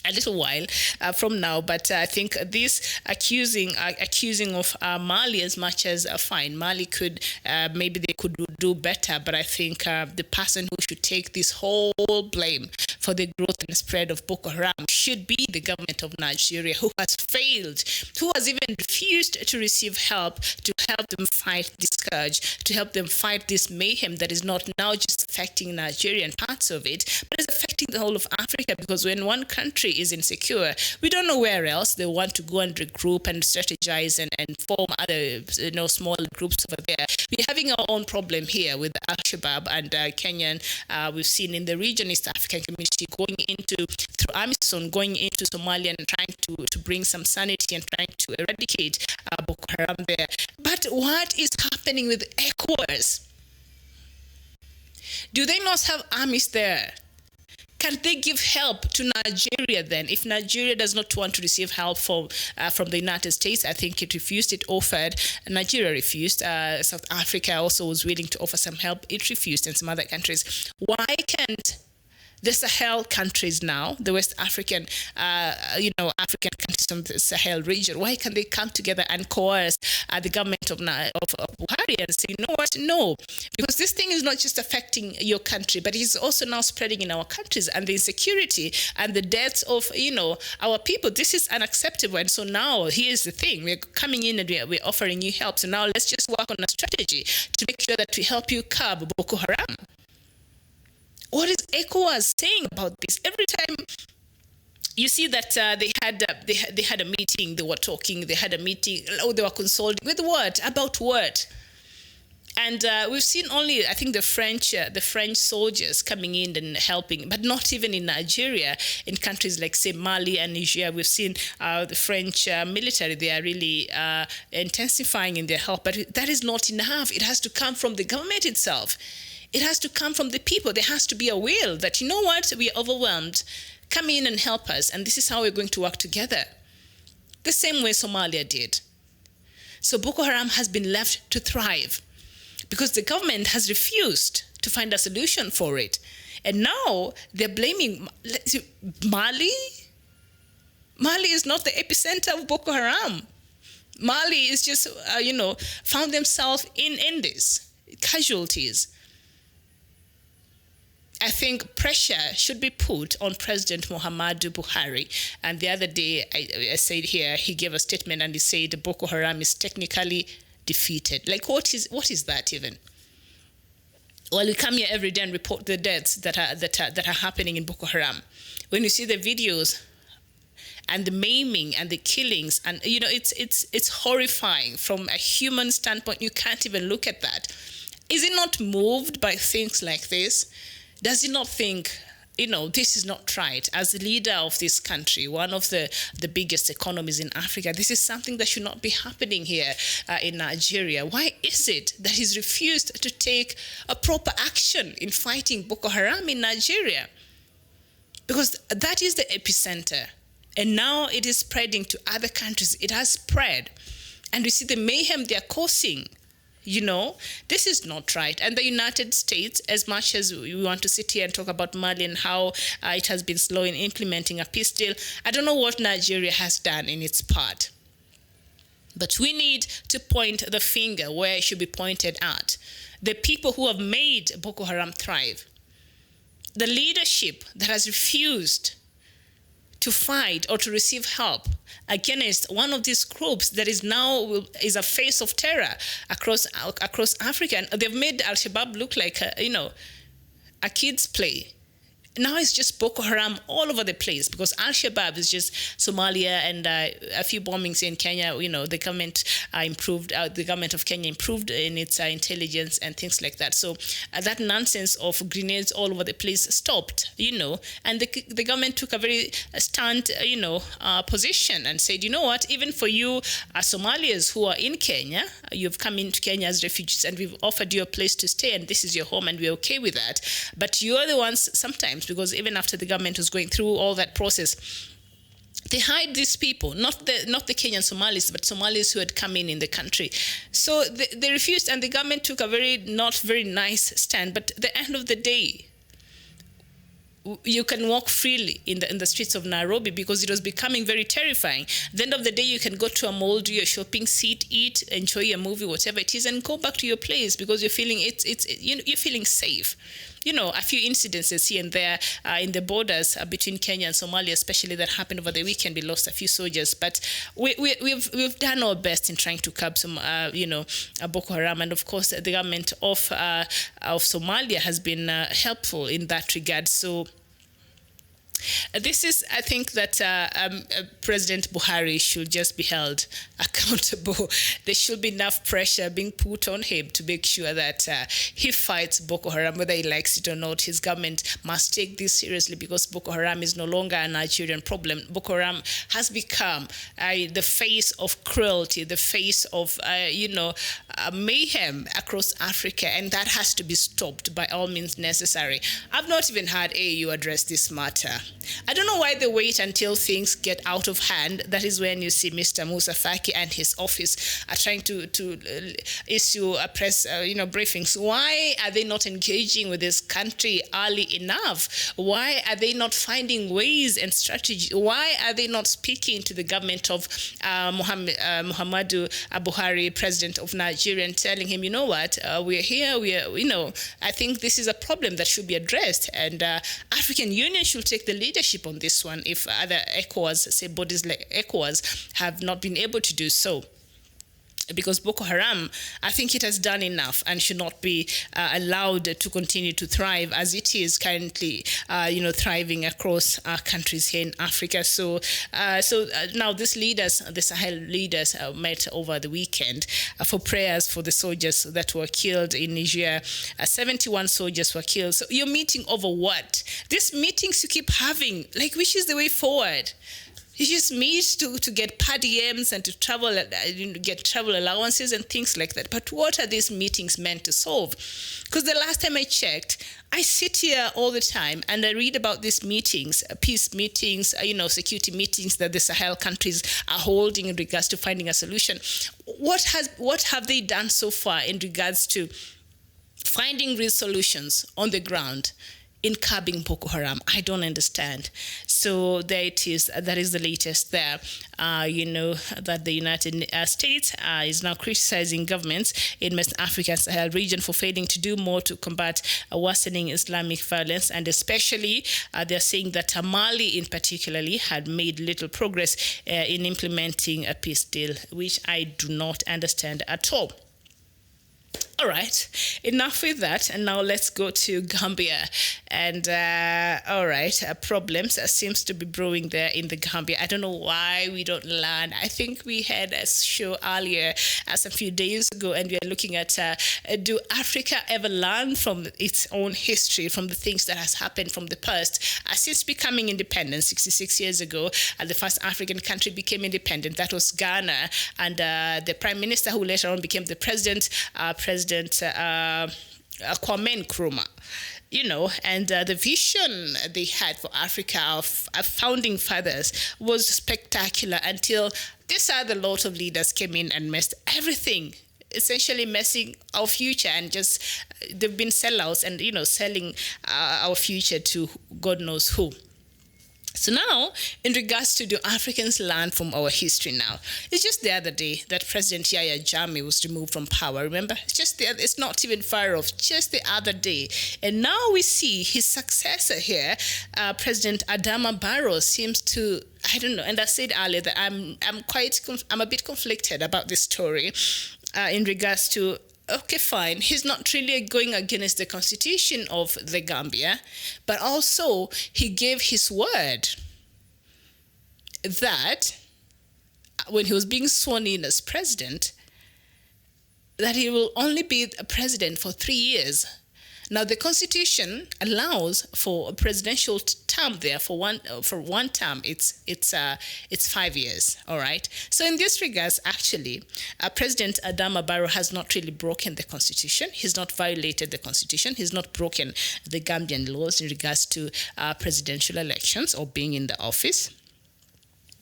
a little while from now. But I think this accusing of Mali, as much as fine, Mali could maybe they could do better, but I think the person who should take this whole blame for the growth and spread of Boko Haram should be the government of Nigeria, who has failed, who has even refused to receive help to help them fight this scourge, to help them fight this mayhem that is not now just affecting Nigeria and parts of it, but is affecting the whole of Africa. Because when one country is insecure, we don't know where else they want to go and regroup and strategize and form other small groups over there. We're having our own problem here with Al-Shabaab and Kenyan. We've seen in the region, East African community, going into through AMISOM, going into Somalia and trying to bring some sanity and trying to eradicate Boko Haram there. But what is happening with ECOWAS? Do they not have armies there? Can they give help to Nigeria then? If Nigeria does not want to receive help from the United States, I think it refused, it offered. Nigeria refused. South Africa also was willing to offer some help. It refused, and some other countries. Why can't the Sahel countries now, the West African, African countries from the Sahel region, why can they come together and coerce the government of Buhari and say, you know what? No, because this thing is not just affecting your country, but it's also now spreading in our countries, and the insecurity and the deaths of, our people. This is unacceptable. And so now here's the thing. We're coming in and we're offering you help. So now let's just work on a strategy to make sure that we help you curb Boko Haram. What is ECOWAS saying about this? Every time you see that they had a meeting, they were talking, they had a meeting, they were consulting with what? About what? And we've seen only, I think, the French soldiers coming in and helping, but not even in Nigeria. In countries like, say, Mali and Niger, we've seen the French military, they are really intensifying in their help. But that is not enough. It has to come from the government itself. It has to come from the people. There has to be a will that, you know what, we are overwhelmed. Come in and help us. And this is how we're going to work together. The same way Somalia did. So Boko Haram has been left to thrive because the government has refused to find a solution for it. And now they're blaming Mali. Mali is not the epicenter of Boko Haram. Mali is just, found themselves in this casualties. I think pressure should be put on President Muhammadu Buhari. And the other day, I said here, he gave a statement and he said Boko Haram is technically defeated. Like, what is that even? Well, we come here every day and report the deaths that are happening in Boko Haram. When you see the videos and the maiming and the killings, and it's horrifying from a human standpoint. You can't even look at that. Is it not moved by things like this? Does he not think, this is not right? As the leader of this country, one of the biggest economies in Africa, this is something that should not be happening here in Nigeria. Why is it that he's refused to take a proper action in fighting Boko Haram in Nigeria? Because that is the epicenter. And now it is spreading to other countries. It has spread. And we see the mayhem they are causing. This is not right. And the United States, as much as we want to sit here and talk about Mali and how it has been slow in implementing a peace deal, I don't know what Nigeria has done in its part. But we need to point the finger where it should be pointed at. The people who have made Boko Haram thrive. The leadership that has refused to fight or to receive help against one of these groups that is now is a face of terror across Africa. And they've made Al-Shabaab look like a kid's play. Now it's just Boko Haram all over the place, because Al-Shabaab is just Somalia and a few bombings in Kenya. The government improved. The government of Kenya improved in its intelligence and things like that. So that nonsense of grenades all over the place stopped. And the government took a very stand, position and said, what? Even for you Somalians who are in Kenya, you've come into Kenya as refugees, and we've offered you a place to stay, and this is your home, and we're okay with that. But you're the ones sometimes. Because even after the government was going through all that process, they hide these people, not the Kenyan Somalis, but Somalis who had come in the country. So they refused, and the government took a not very nice stand. But at the end of the day, you can walk freely in the streets of Nairobi, because it was becoming very terrifying. At the end of the day, you can go to a mall, do your shopping, sit, eat, enjoy a movie, whatever it is, and go back to your place, because you're feeling you're feeling safe. A few incidences here and there in the borders between Kenya and Somalia, especially that happened over the weekend. We lost a few soldiers, but we've done our best in trying to curb some, Boko Haram, and of course the government of Somalia has been helpful in that regard. So. This is, I think, that President Buhari should just be held accountable. There should be enough pressure being put on him to make sure that he fights Boko Haram, whether he likes it or not. His government must take this seriously, because Boko Haram is no longer a Nigerian problem. Boko Haram has become the face of cruelty, the face of, mayhem across Africa, and that has to be stopped by all means necessary. I've not even had AU address this matter. I don't know why they wait until things get out of hand. That is when you see Mr. Musa Faki and his office are trying to issue a press briefings. Why are they not engaging with this country early enough? Why are they not finding ways and strategies? Why are they not speaking to the government of Muhammadu Buhari, president of Nigeria, and telling him, we're here, I think this is a problem that should be addressed, and African Union should take the leadership on this one if other ECOWAS, say bodies like ECOWAS, have not been able to do so. Because Boko Haram, I think it has done enough and should not be allowed to continue to thrive as it is currently, thriving across countries here in Africa. So now these leaders, the Sahel leaders, met over the weekend for prayers for the soldiers that were killed in Niger. 71 soldiers were killed. So you're meeting over what? These meetings you keep having, which is the way forward? You just meet to get per diems and to travel, get travel allowances and things like that. But what are these meetings meant to solve? Because the last time I checked, I sit here all the time and I read about these meetings, peace meetings, security meetings that the Sahel countries are holding in regards to finding a solution. What have they done so far in regards to finding real solutions on the ground in curbing Boko Haram. I don't understand. So there it is. That is the latest there. That the United States is now criticizing governments in West African Sahel region for failing to do more to combat worsening Islamic violence, and especially they're saying that Mali in particularly had made little progress in implementing a peace deal, which I do not understand at all. All right, enough with that. And now let's go to Gambia. And problems seems to be brewing there in the Gambia. I don't know why we don't learn. I think we had a show earlier a few days ago, and we are looking at do Africa ever learn from its own history, from the things that has happened from the past? Since becoming independent 66 years ago, the first African country became independent. That was Ghana. And the prime minister who later on became the president, Kwame Nkrumah, and the vision they had for Africa of founding fathers was spectacular until this other lot of leaders came in and messed everything, essentially messing our future, and just they've been sellouts and, selling our future to God knows who. So now, in regards to do Africans learn from our history now, it's just the other day that President Yahya Jammeh was removed from power, remember? It's not even far off, just the other day. And now we see his successor here, President Adama Barrow, seems to, I don't know, and I said earlier that I'm a bit conflicted about this story in regards to, okay, fine, he's not really going against the constitution of the Gambia, but also he gave his word that when he was being sworn in as president, that he will only be a president for 3 years. Now, the Constitution allows for a presidential term there for one term. It's 5 years. All right. So in this regards, actually, President Adama Barrow has not really broken the Constitution. He's not violated the Constitution. He's not broken the Gambian laws in regards to presidential elections or being in the office.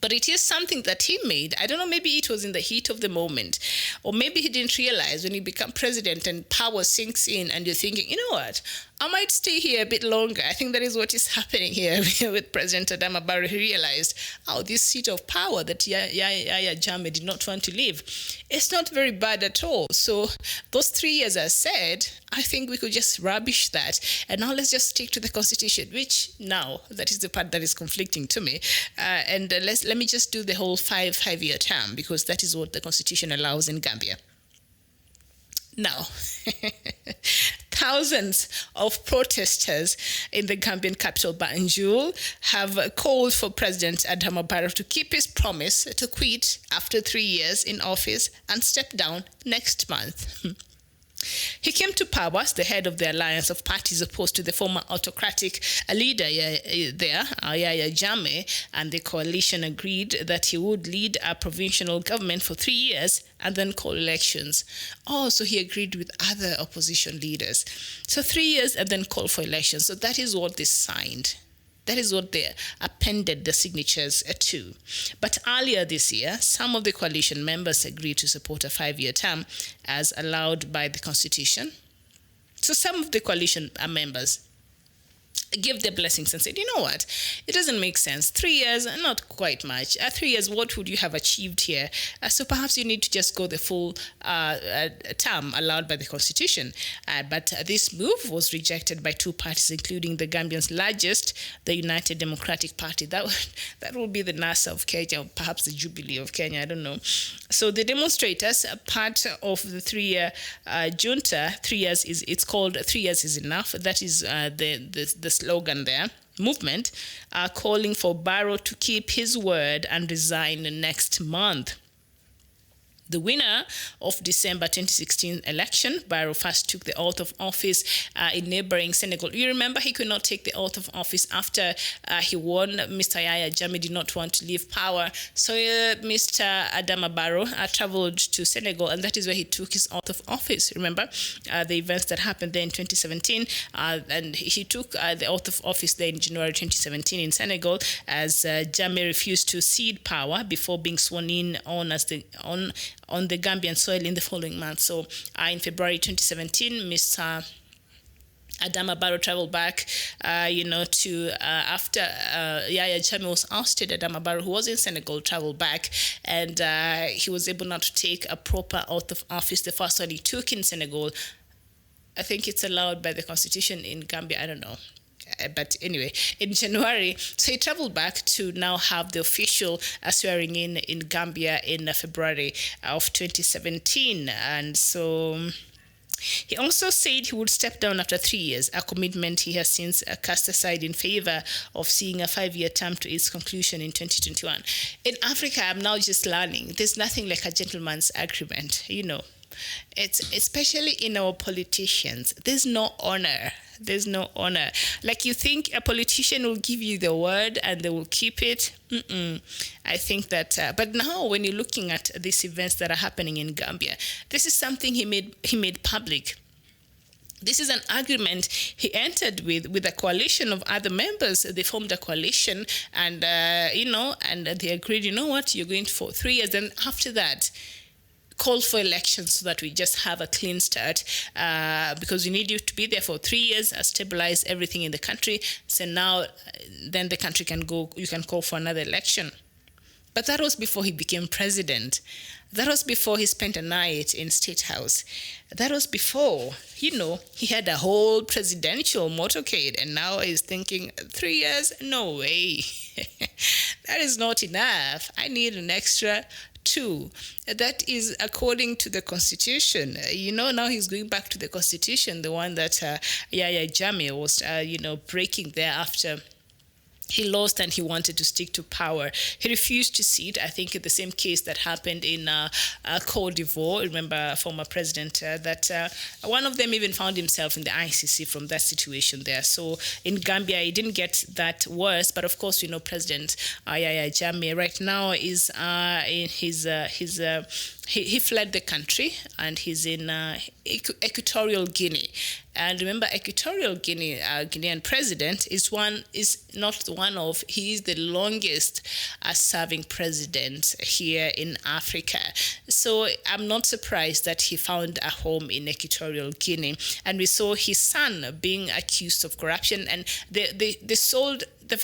But it is something that he made. I don't know, maybe it was in the heat of the moment, or maybe he didn't realize when you become president and power sinks in and you're thinking, you know what, I might stay here a bit longer. I think that is what is happening here with President Adama Barrow. He realized, this seat of power that Yahya Jammeh did not want to leave, it's not very bad at all. So those 3 years, I said, I think we could just rubbish that. And now let's just stick to the Constitution, which now, that is the part that is conflicting to me. Let me just do the whole five-year term, because that is what the Constitution allows in Gambia. Now, thousands of protesters in the Gambian capital, Banjul, have called for President Adama Barrow to keep his promise to quit after 3 years in office and step down next month. He came to power as the head of the alliance of parties opposed to the former autocratic leader there, Yahya Jammeh, and the coalition agreed that he would lead a provincial government for 3 years and then call elections. So he agreed with other opposition leaders. So 3 years and then call for elections. So that is what they signed. That is what they appended the signatures to. But earlier this year, some of the coalition members agreed to support a 5-year term as allowed by the Constitution. So some of the coalition members gave their blessings and said, you know what, it doesn't make sense. 3 years, not quite much. 3 years, what would you have achieved here? So perhaps you need to just go the full term allowed by the Constitution. But this move was rejected by two parties, including the Gambian's largest, the United Democratic Party. That will be the NASA of Kenya, or perhaps the Jubilee of Kenya, I don't know. So the demonstrators, part of the 3-year junta, 3 years it's called 3 years is enough. That is the slogan there, movement, are calling for Barrow to keep his word and resign next month. The winner of December 2016 election, Barrow first took the oath of office in neighboring Senegal. You remember he could not take the oath of office after he won. Mr. Yahya Jammeh did not want to leave power. So Mr. Adama Barrow traveled to Senegal, and that is where he took his oath of office. Remember the events that happened there in 2017? And he took the oath of office there in January 2017 in Senegal, as Jammeh refused to cede power before being sworn in on the Gambian soil in the following month. So in February 2017, Mr. Adama Barrow traveled back, to after Yaya Jammeh was ousted. Adama Barrow, who was in Senegal, traveled back, and he was able now to take a proper oath of office. The first one he took in Senegal. I think it's allowed by the constitution in Gambia. I don't know. But anyway, in January, so he traveled back to now have the official swearing in Gambia in February of 2017. And so he also said he would step down after 3 years, a commitment he has since cast aside in favor of seeing a 5-year term to its conclusion in 2021. In Africa, I'm now just learning, there's nothing like a gentleman's agreement, It's especially in our politicians. There's no honor. There's no honor. Like, you think a politician will give you the word and they will keep it? I think that. But now, when you're looking at these events that are happening in Gambia, this is something he made public. This is an agreement he entered with a coalition of other members. They formed a coalition, and and they agreed. You know what? You're going for 3 years, and after that, called for elections so that we just have a clean start, because we need you to be there for 3 years, stabilize everything in the country. So now, then the country can go. You can call for another election. But that was before he became president. That was before he spent a night in State House. That was before, he had a whole presidential motorcade, and now he's thinking, 3 years? No way. That is not enough. I need an extra 2. That is according to the Constitution. Now he's going back to the Constitution, the one that Yaya Jammeh was, breaking there after he lost and he wanted to stick to power. He refused to cede. I think the same case that happened in Cote d'Ivoire. Remember, former president, that one of them even found himself in the ICC from that situation there. So in Gambia, it didn't get that worse. But of course, President Yaya Jammeh right now is in he fled the country, and he's in Equatorial Guinea. And remember, Equatorial Guinea, Guinean president he is the longest serving president here in Africa. So I'm not surprised that he found a home in Equatorial Guinea. And we saw his son being accused of corruption, and they sold the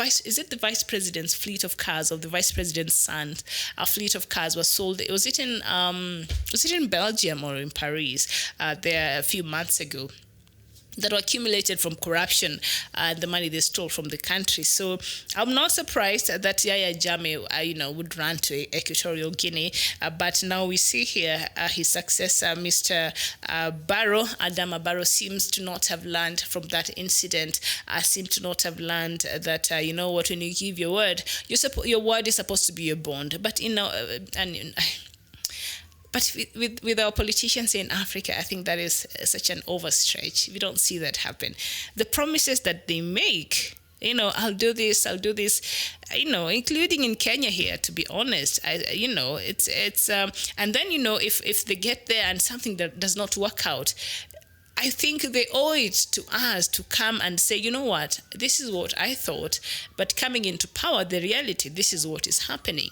vice president's fleet of cars, or the vice president's son, a fleet of cars was sold. Was it in Belgium or in Paris there a few months ago, that were accumulated from corruption and the money they stole from the country. So I'm not surprised that Yaya Jammeh, would run to Equatorial Guinea. But now we see here his successor, Mr. Adama Barrow, seems to not have learned from that incident. Seems to not have learned that, when you give your word, your word is supposed to be your bond. But, But with our politicians in Africa, I think that is such an overstretch. We don't see that happen. The promises that they make, I'll do this, including in Kenya here, to be honest, it's and then, if they get there and something that does not work out, I think they owe it to us to come and say, you know what, this is what I thought, but coming into power, the reality, this is what is happening.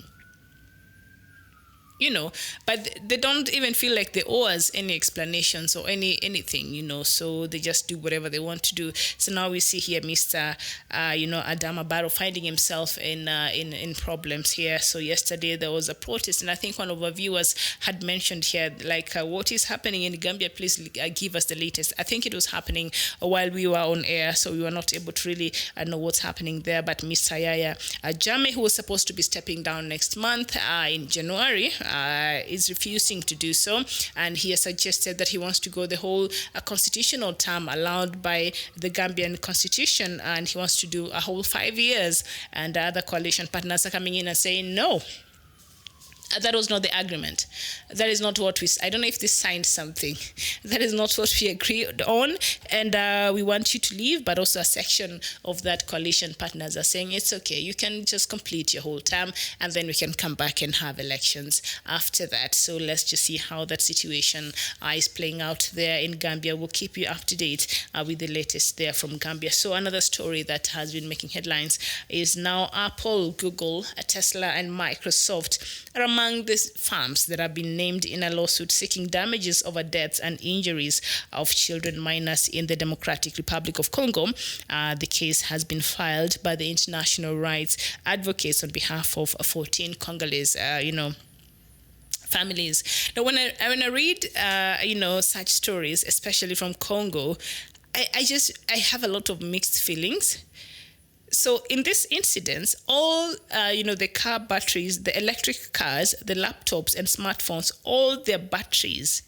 But they don't even feel like they owe us any explanations or anything, so they just do whatever they want to do. So now we see here Mr. Adama Barrow finding himself in problems here. So yesterday there was a protest, and I think one of our viewers had mentioned here, what is happening in Gambia, please give us the latest. I think it was happening while we were on air, so we were not able to really know what's happening there. But Mr. Yaya Jammeh, who was supposed to be stepping down next month in January, is refusing to do so, and he has suggested that he wants to go the whole constitutional term allowed by the Gambian constitution, and he wants to do a whole 5 years, and the other coalition partners are coming in and saying no. That was not the agreement. That is not what I don't know if they signed something. That is not what we agreed on. And we want you to leave, but also a section of that coalition partners are saying it's okay. You can just complete your whole term, and then we can come back and have elections after that. So let's just see how that situation is playing out there in Gambia. We'll keep you up to date with the latest there from Gambia. So another story that has been making headlines is now Apple, Google, Tesla, and Microsoft are among the farms that have been named in a lawsuit seeking damages over deaths and injuries of children minors in the Democratic Republic of Congo. The case has been filed by the international rights advocates on behalf of 14 Congolese, families. Now, when I read, such stories, especially from Congo, I have a lot of mixed feelings. So in this incident, all, the car batteries, the electric cars, the laptops and smartphones, all their batteries,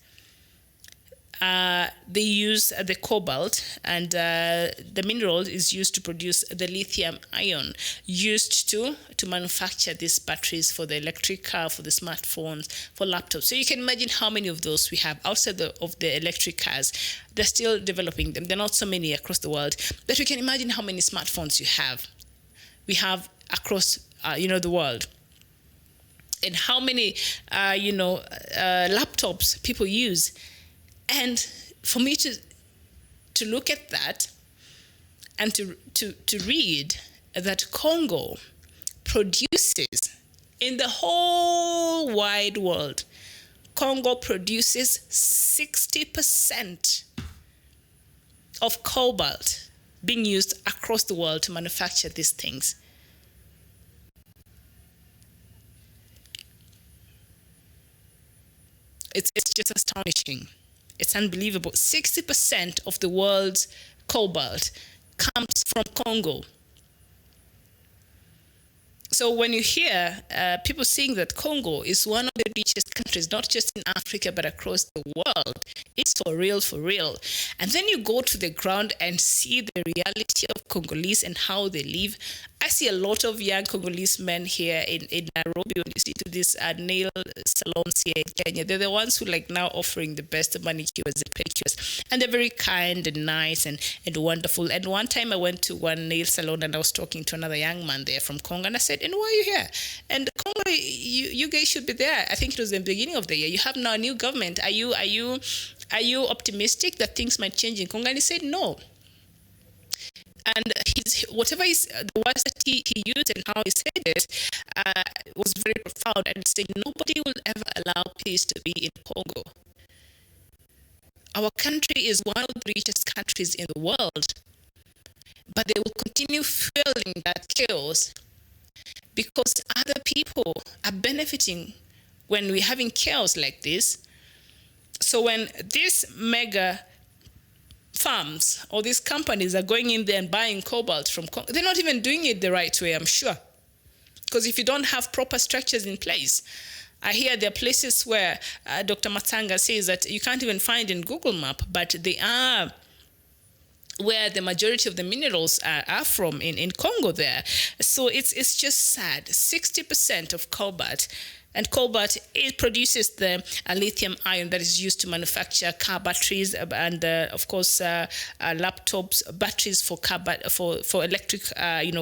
they use the cobalt, and the mineral is used to produce the lithium ion used to manufacture these batteries for the electric car, for the smartphones, for laptops. So you can imagine how many of those we have outside of the electric cars. They're still developing them. There are not so many across the world, but you can imagine how many smartphones you have. We have across, the world. And how many, laptops people use. And for me to look at that and to read that Congo produces, in the whole wide world, Congo produces 60% of cobalt being used across the world to manufacture these things. It's just astonishing. It's unbelievable. 60% of the world's cobalt comes from Congo. So when you hear people saying that Congo is one of the richest countries, not just in Africa, but across the world, it's for real, for real. And then you go to the ground and see the reality of Congolese and how they live. I see a lot of young Congolese men here in Nairobi. When you see to these nail salons here in Kenya, they're the ones who now offering the best manicures and pedicures. And they're very kind and nice and wonderful. And one time I went to one nail salon and I was talking to another young man there from Congo, and I said, "And why are you here?" And Congo, you guys should be there. I think it was the beginning of the year. You have now a new government. Are you optimistic that things might change in Congo? And he said no. And whatever is the words that he used and how he said it was very profound, and said nobody will ever allow peace to be in Congo. Our country is one of the richest countries in the world, but they will continue fueling that chaos because other people are benefiting when we're having chaos like this. So when these mega farms or these companies are going in there and buying cobalt from Congo, they're not even doing it the right way, I'm sure. Because if you don't have proper structures in place, I hear there are places where Dr. Matanga says that you can't even find in Google Map, but they are where the majority of the minerals are from in Congo there. So it's just sad. 60% of cobalt. And cobalt, it produces the lithium ion that is used to manufacture car batteries and, of course, laptops, batteries for for electric,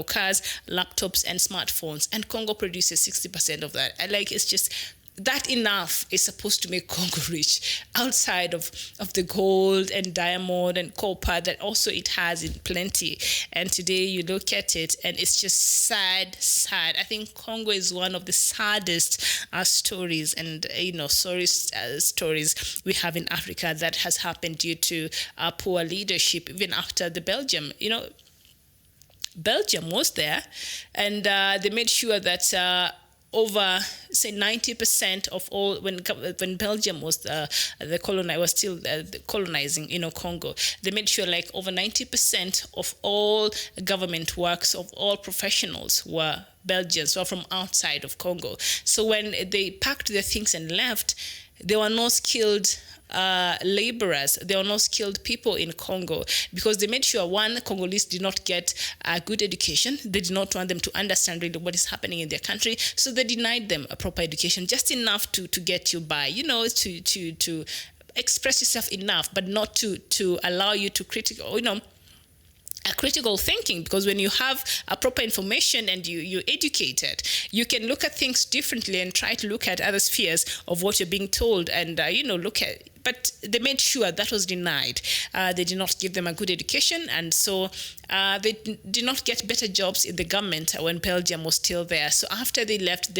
cars, laptops and smartphones. And Congo produces 60% of that. It's just that enough is supposed to make Congo rich outside of the gold and diamond and copper that also it has in plenty. And today you look at it and it's just sad. I think Congo is one of the saddest stories and, stories we have in Africa that has happened due to poor leadership, even after the Belgium, Belgium was there and they made sure that over, say, 90% of all, when Belgium was was still colonizing, Congo, they made sure over 90% of all government works, of all professionals were Belgians, were from outside of Congo. So when they packed their things and left, there were no skilled laborers, there were no skilled people in Congo because they made sure, one, Congolese did not get a good education. They did not want them to understand really what is happening in their country. So they denied them a proper education, just enough to get you by, to express yourself enough, but not to allow you to critical thinking, because when you have a proper information and you're educated, you can look at things differently and try to look at other spheres of what you're being told and, look at. but they made sure that was denied. They did not give them a good education, and so they did not get better jobs in the government when Belgium was still there. So after they left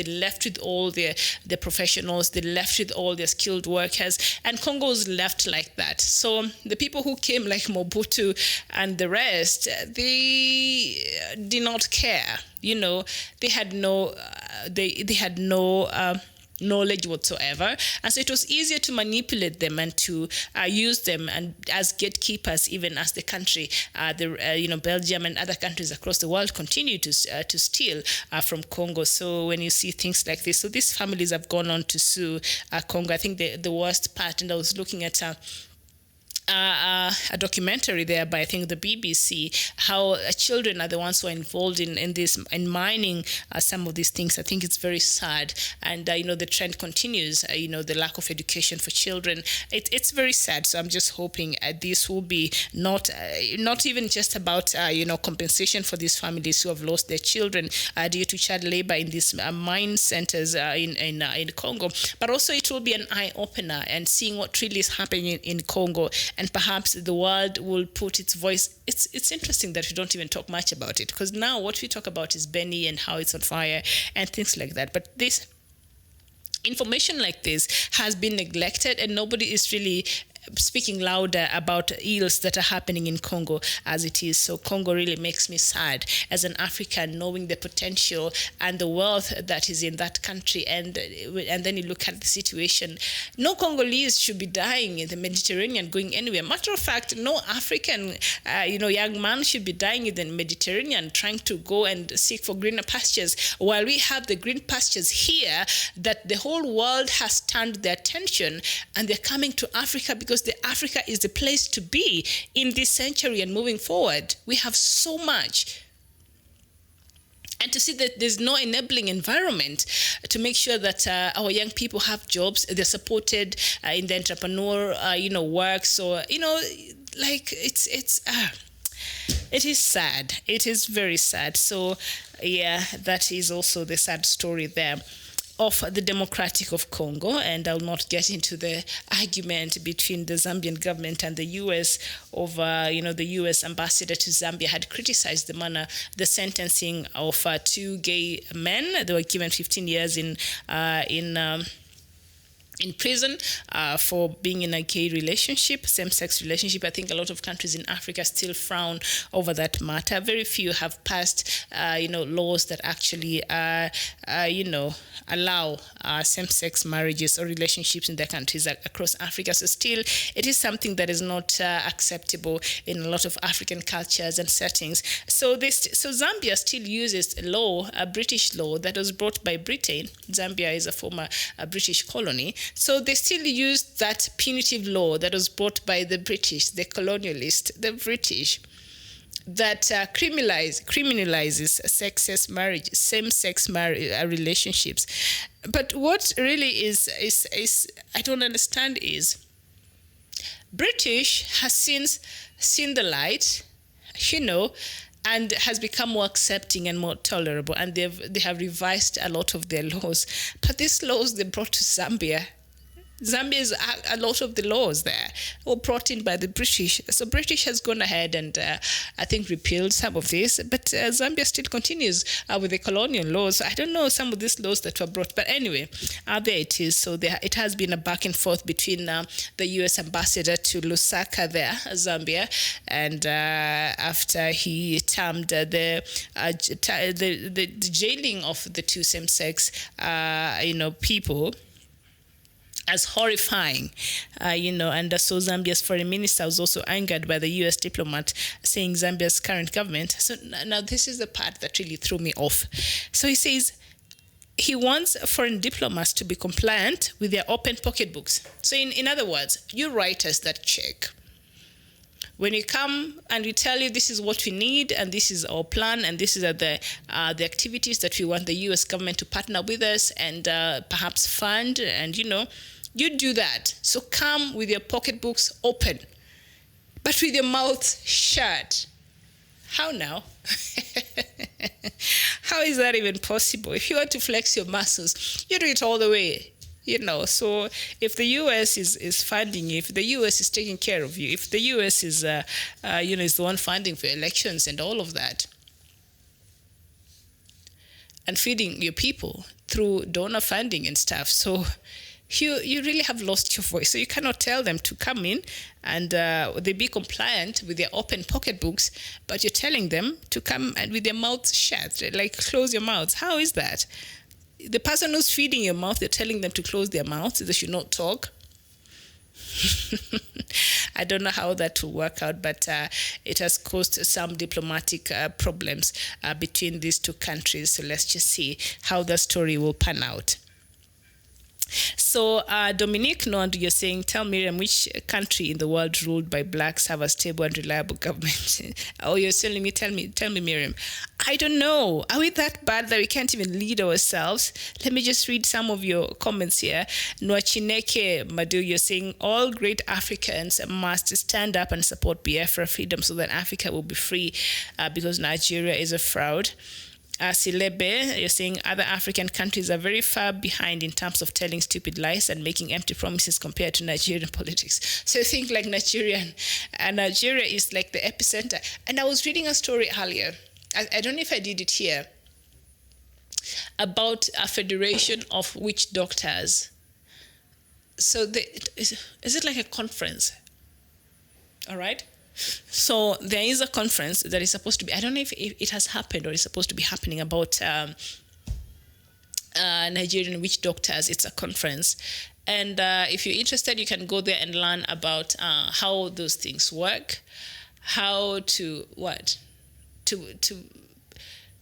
with all the professionals, they left with all their skilled workers, and Congo was left like that. So the people who came, like Mobutu and the rest, they did not care. They had no knowledge whatsoever, and so it was easier to manipulate them and to use them and as gatekeepers, even as the country, Belgium and other countries across the world continue to steal from Congo. So when you see things like this, so these families have gone on to sue Congo. I think the worst part, and I was looking at a documentary there by, I think, the BBC, how children are the ones who are involved in mining some of these things. I think it's very sad, and the trend continues. The lack of education for children. It's very sad. So I'm just hoping this will be not even just about compensation for these families who have lost their children due to child labor in these mine centers in Congo, but also it will be an eye opener and seeing what really is happening in Congo. And perhaps the world will put its voice. It's interesting that we don't even talk much about it, because now what we talk about is Beni and how it's on fire and things like that. But this information like this has been neglected, and nobody is really speaking louder about ills that are happening in Congo as it is. So Congo really makes me sad as an African, knowing the potential and the wealth that is in that country. And then you look at the situation. No Congolese should be dying in the Mediterranean going anywhere. Matter of fact, no African, young man should be dying in the Mediterranean trying to go and seek for greener pastures, while we have the green pastures here that the whole world has turned their attention, and they're coming to Africa because Africa is the place to be in this century and moving forward. We have so much. And to see that there's no enabling environment to make sure that our young people have jobs, they're supported in the entrepreneur, work. So, it is sad. It is very sad. So, yeah, that is also the sad story there of the Democratic of Congo, and I'll not get into the argument between the Zambian government and the U.S. over, the U.S. ambassador to Zambia had criticized the sentencing of two gay men. They were given 15 years in prison for being in a gay relationship, same-sex relationship. I think a lot of countries in Africa still frown over that matter. Very few have passed, laws that actually, allow same-sex marriages or relationships in their countries across Africa. So still, it is something that is not acceptable in a lot of African cultures and settings. So Zambia still uses a British law that was brought by Britain. Zambia is a former British colony. So they still use that punitive law that was brought by the British, the colonialist, the British, that criminalizes same-sex marriage, same-sex relationships. But what really is I don't understand is British has since seen the light, and has become more accepting and more tolerable, and they have revised a lot of their laws. But these laws they brought to Zambia. Zambia is a lot of the laws there were brought in by the British. So British has gone ahead and I think repealed some of this, but Zambia still continues with the colonial laws. I don't know some of these laws that were brought, but anyway, there it is. So it has been a back and forth between the U.S. ambassador to Lusaka there, Zambia, and after he termed the jailing of the two same-sex, people as horrifying, and so Zambia's foreign minister was also angered by the U.S. diplomat saying Zambia's current government. So now this is the part that really threw me off. So he says he wants foreign diplomats to be compliant with their open pocketbooks. So in other words, you write us that check. When you come and we tell you this is what we need and this is our plan and this is the activities that we want the U.S. government to partner with us and perhaps fund, and you do that. So come with your pocketbooks open, but with your mouth shut. How now? How is that even possible? If you want to flex your muscles, you do it all the way. So if the US is funding you, if the US is taking care of you, if the US is is the one funding for elections and all of that, and feeding your people through donor funding and stuff, so you really have lost your voice. So you cannot tell them to come in and they be compliant with their open pocketbooks, but you're telling them to come and with their mouths shut, like close your mouths. How is that? The person who's feeding your mouth, they're telling them to close their mouths, they should not talk. I don't know how that will work out, but it has caused some diplomatic problems between these two countries. So let's just see how the story will pan out. So Dominique Nond, you're saying, tell Miriam, which country in the world ruled by blacks have a stable and reliable government? Oh, you're telling me, tell me, Miriam. I don't know. Are we that bad that we can't even lead ourselves? Let me just read some of your comments here. Nwachineke Madu, you're saying all great Africans must stand up and support Biafra freedom so that Africa will be free because Nigeria is a fraud. Silebe, you're saying other African countries are very far behind in terms of telling stupid lies and making empty promises compared to Nigerian politics. So you think like Nigeria is like the epicenter. And I was reading a story earlier. I don't know if I did it here, about a federation of witch doctors. So is it like a conference? All right. So there is a conference that is supposed to be, I don't know if it has happened or is supposed to be happening, about Nigerian witch doctors. It's a conference. And if you're interested, you can go there and learn about how those things work, how to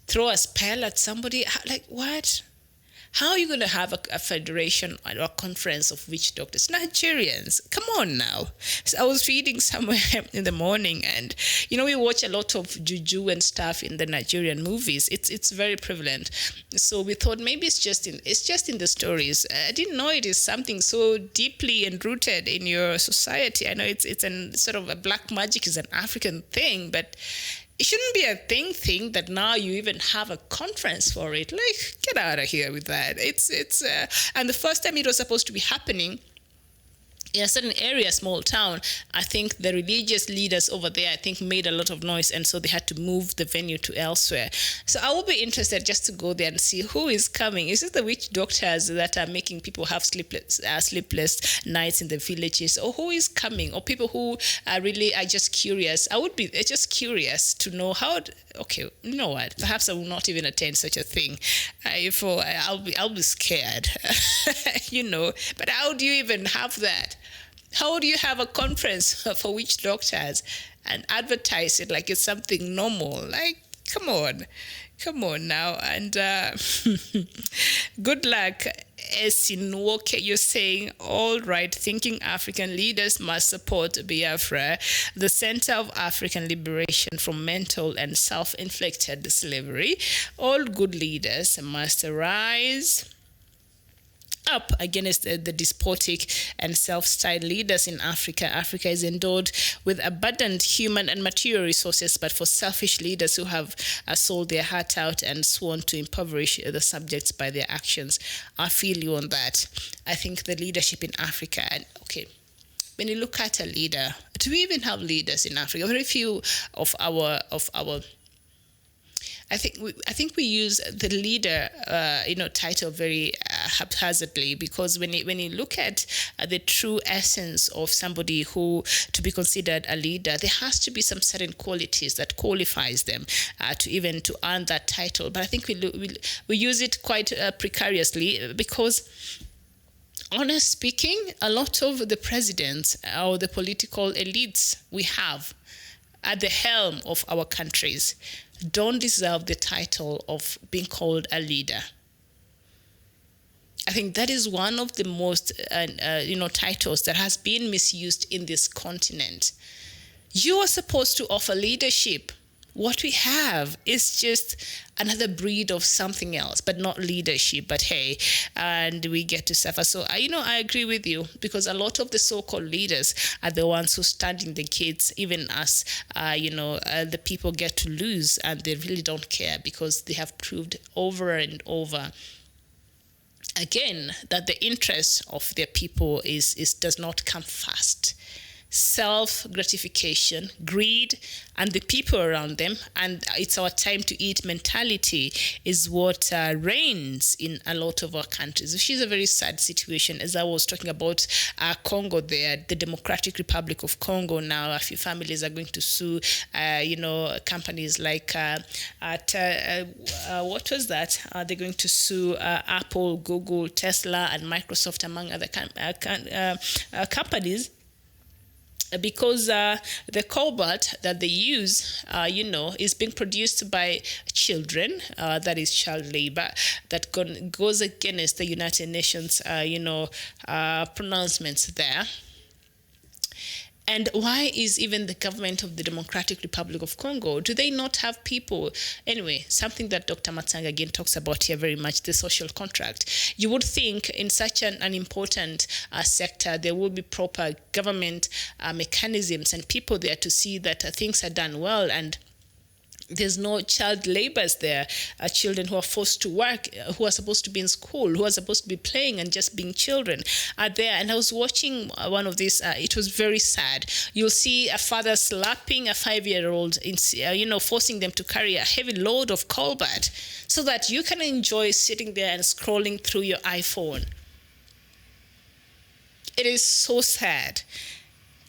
throw a spell at somebody. Like what? How are you going to have a federation or a conference of witch doctors? Nigerians, come on now. So I was reading somewhere in the morning, and we watch a lot of juju and stuff in the Nigerian movies. It's very prevalent. So we thought maybe it's just in the stories. I didn't know it is something so deeply and rooted in your society. I know it's sort of a black magic is an African thing, but it shouldn't be a thing that now you even have a conference for it. Like, get out of here with that. And the first time it was supposed to be happening in a certain area, small town, I think the religious leaders over there, made a lot of noise, and so they had to move the venue to elsewhere. So I will be interested just to go there and see who is coming. Is it the witch doctors that are making people have sleepless nights in the villages, or who is coming, or people who are just curious? I would be just curious to know how. Okay, you know what? Perhaps I will not even attend such a thing. I'll be scared, But how do you even have that? How do you have a conference for witch doctors and advertise it like it's something normal? Like, come on now. And good luck, Esinwoke. You're saying, all right, thinking African leaders must support Biafra, the Center of African Liberation from mental and self-inflicted slavery. All good leaders must rise up against the despotic and self-styled leaders in Africa. Africa is endowed with abundant human and material resources, but for selfish leaders who have sold their heart out and sworn to impoverish the subjects by their actions. I feel you on that. I think the leadership in Africa, and when you look at a leader, do we even have leaders in Africa? Very few of our I think we use the leader, title very haphazardly, because when you look at the true essence of somebody who to be considered a leader, there has to be some certain qualities that qualifies them to earn that title. But I think we use it quite precariously, because, honestly speaking, a lot of the presidents or the political elites we have at the helm of our countries don't deserve the title of being called a leader. I think that is one of the most, titles that has been misused in this continent. You are supposed to offer leadership. What we have is just another breed of something else, but not leadership. But hey, and we get to suffer. So, I agree with you, because a lot of the so-called leaders are the ones who stand in the gates, even as, the people get to lose, and they really don't care, because they have proved over and over again, that the interest of their people is does not come first. Self-gratification, greed, and the people around them, and it's our time to eat mentality is what reigns in a lot of our countries, which is a very sad situation. As I was talking about Congo there, the Democratic Republic of Congo, now a few families are going to sue, companies like, what was that? They're going to sue Apple, Google, Tesla, and Microsoft, among other companies, because the cobalt that they use, is being produced by children, that is child labor, that goes against the United Nations, pronouncements there. And why is even the government of the Democratic Republic of Congo, do they not have people? Anyway, something that Dr. Matsanga again talks about here very much, the social contract. You would think in such an important sector, there will be proper government mechanisms and people there to see that things are done well, and there's no child labors there, children who are forced to work, who are supposed to be in school, who are supposed to be playing and just being children are there. And I was watching one of these, it was very sad. You'll see a father slapping a 5-year-old, forcing them to carry a heavy load of cobalt so that you can enjoy sitting there and scrolling through your iPhone. It is so sad.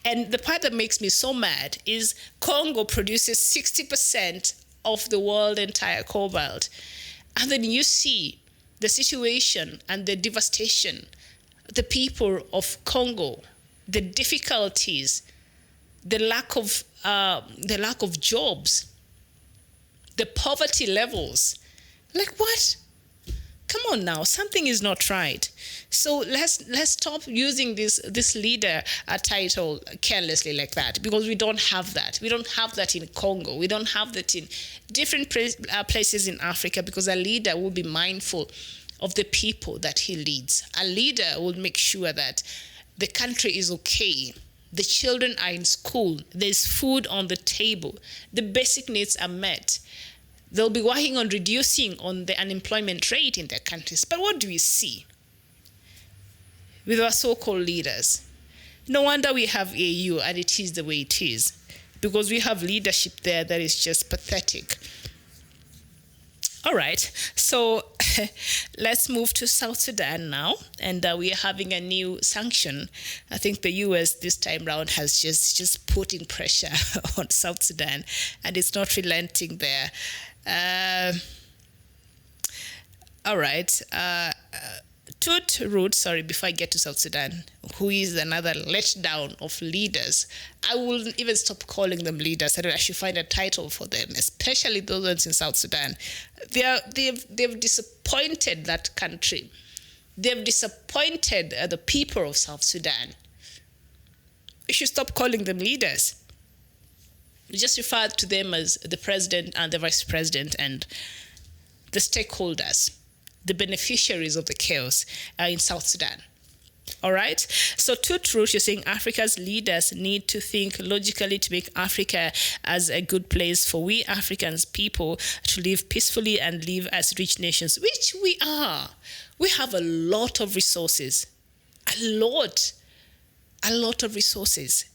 And the part that makes me so mad is Congo produces 60% of the world's entire cobalt. And then you see the situation and the devastation, the people of Congo, the difficulties, the lack of jobs, the poverty levels. Like, what? Come on now, something is not right. So let's stop using this leader title carelessly like that, because we don't have that. We don't have that in Congo. We don't have that in different places in Africa, because a leader will be mindful of the people that he leads. A leader will make sure that the country is okay. The children are in school. There's food on the table. The basic needs are met. They'll be working on reducing on the unemployment rate in their countries. But what do we see with our so-called leaders? No wonder we have AU and it is the way it is, because we have leadership there that is just pathetic. All right, so let's move to South Sudan now, and we are having a new sanction. I think the US this time round has just put in pressure on South Sudan, and it's not relenting there. All right. Tut Root, before I get to South Sudan, who is another letdown of leaders. I will even stop calling them leaders. I should find a title for them, especially those ones in South Sudan. They've disappointed that country. They've disappointed the people of South Sudan. We should stop calling them leaders. We just refer to them as the president and the vice president and the stakeholders, the beneficiaries of the chaos in South Sudan. All right? So to truth, you're saying Africa's leaders need to think logically to make Africa as a good place for we Africans people to live peacefully and live as rich nations, which we are. We have a lot of resources. A lot of resources.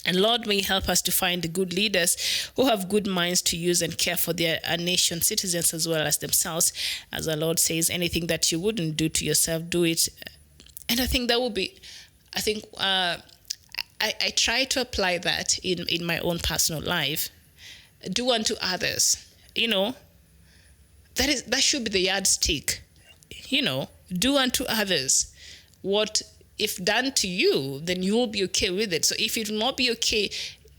And Lord, may help us to find the good leaders who have good minds to use and care for their nation, citizens as well as themselves. As our Lord says, anything that you wouldn't do to yourself, do it. And I think that will be, I try to apply that in my own personal life. Do unto others. That should be the yardstick. Do unto others what, if done to you, then you will be okay with it. So if it will not be okay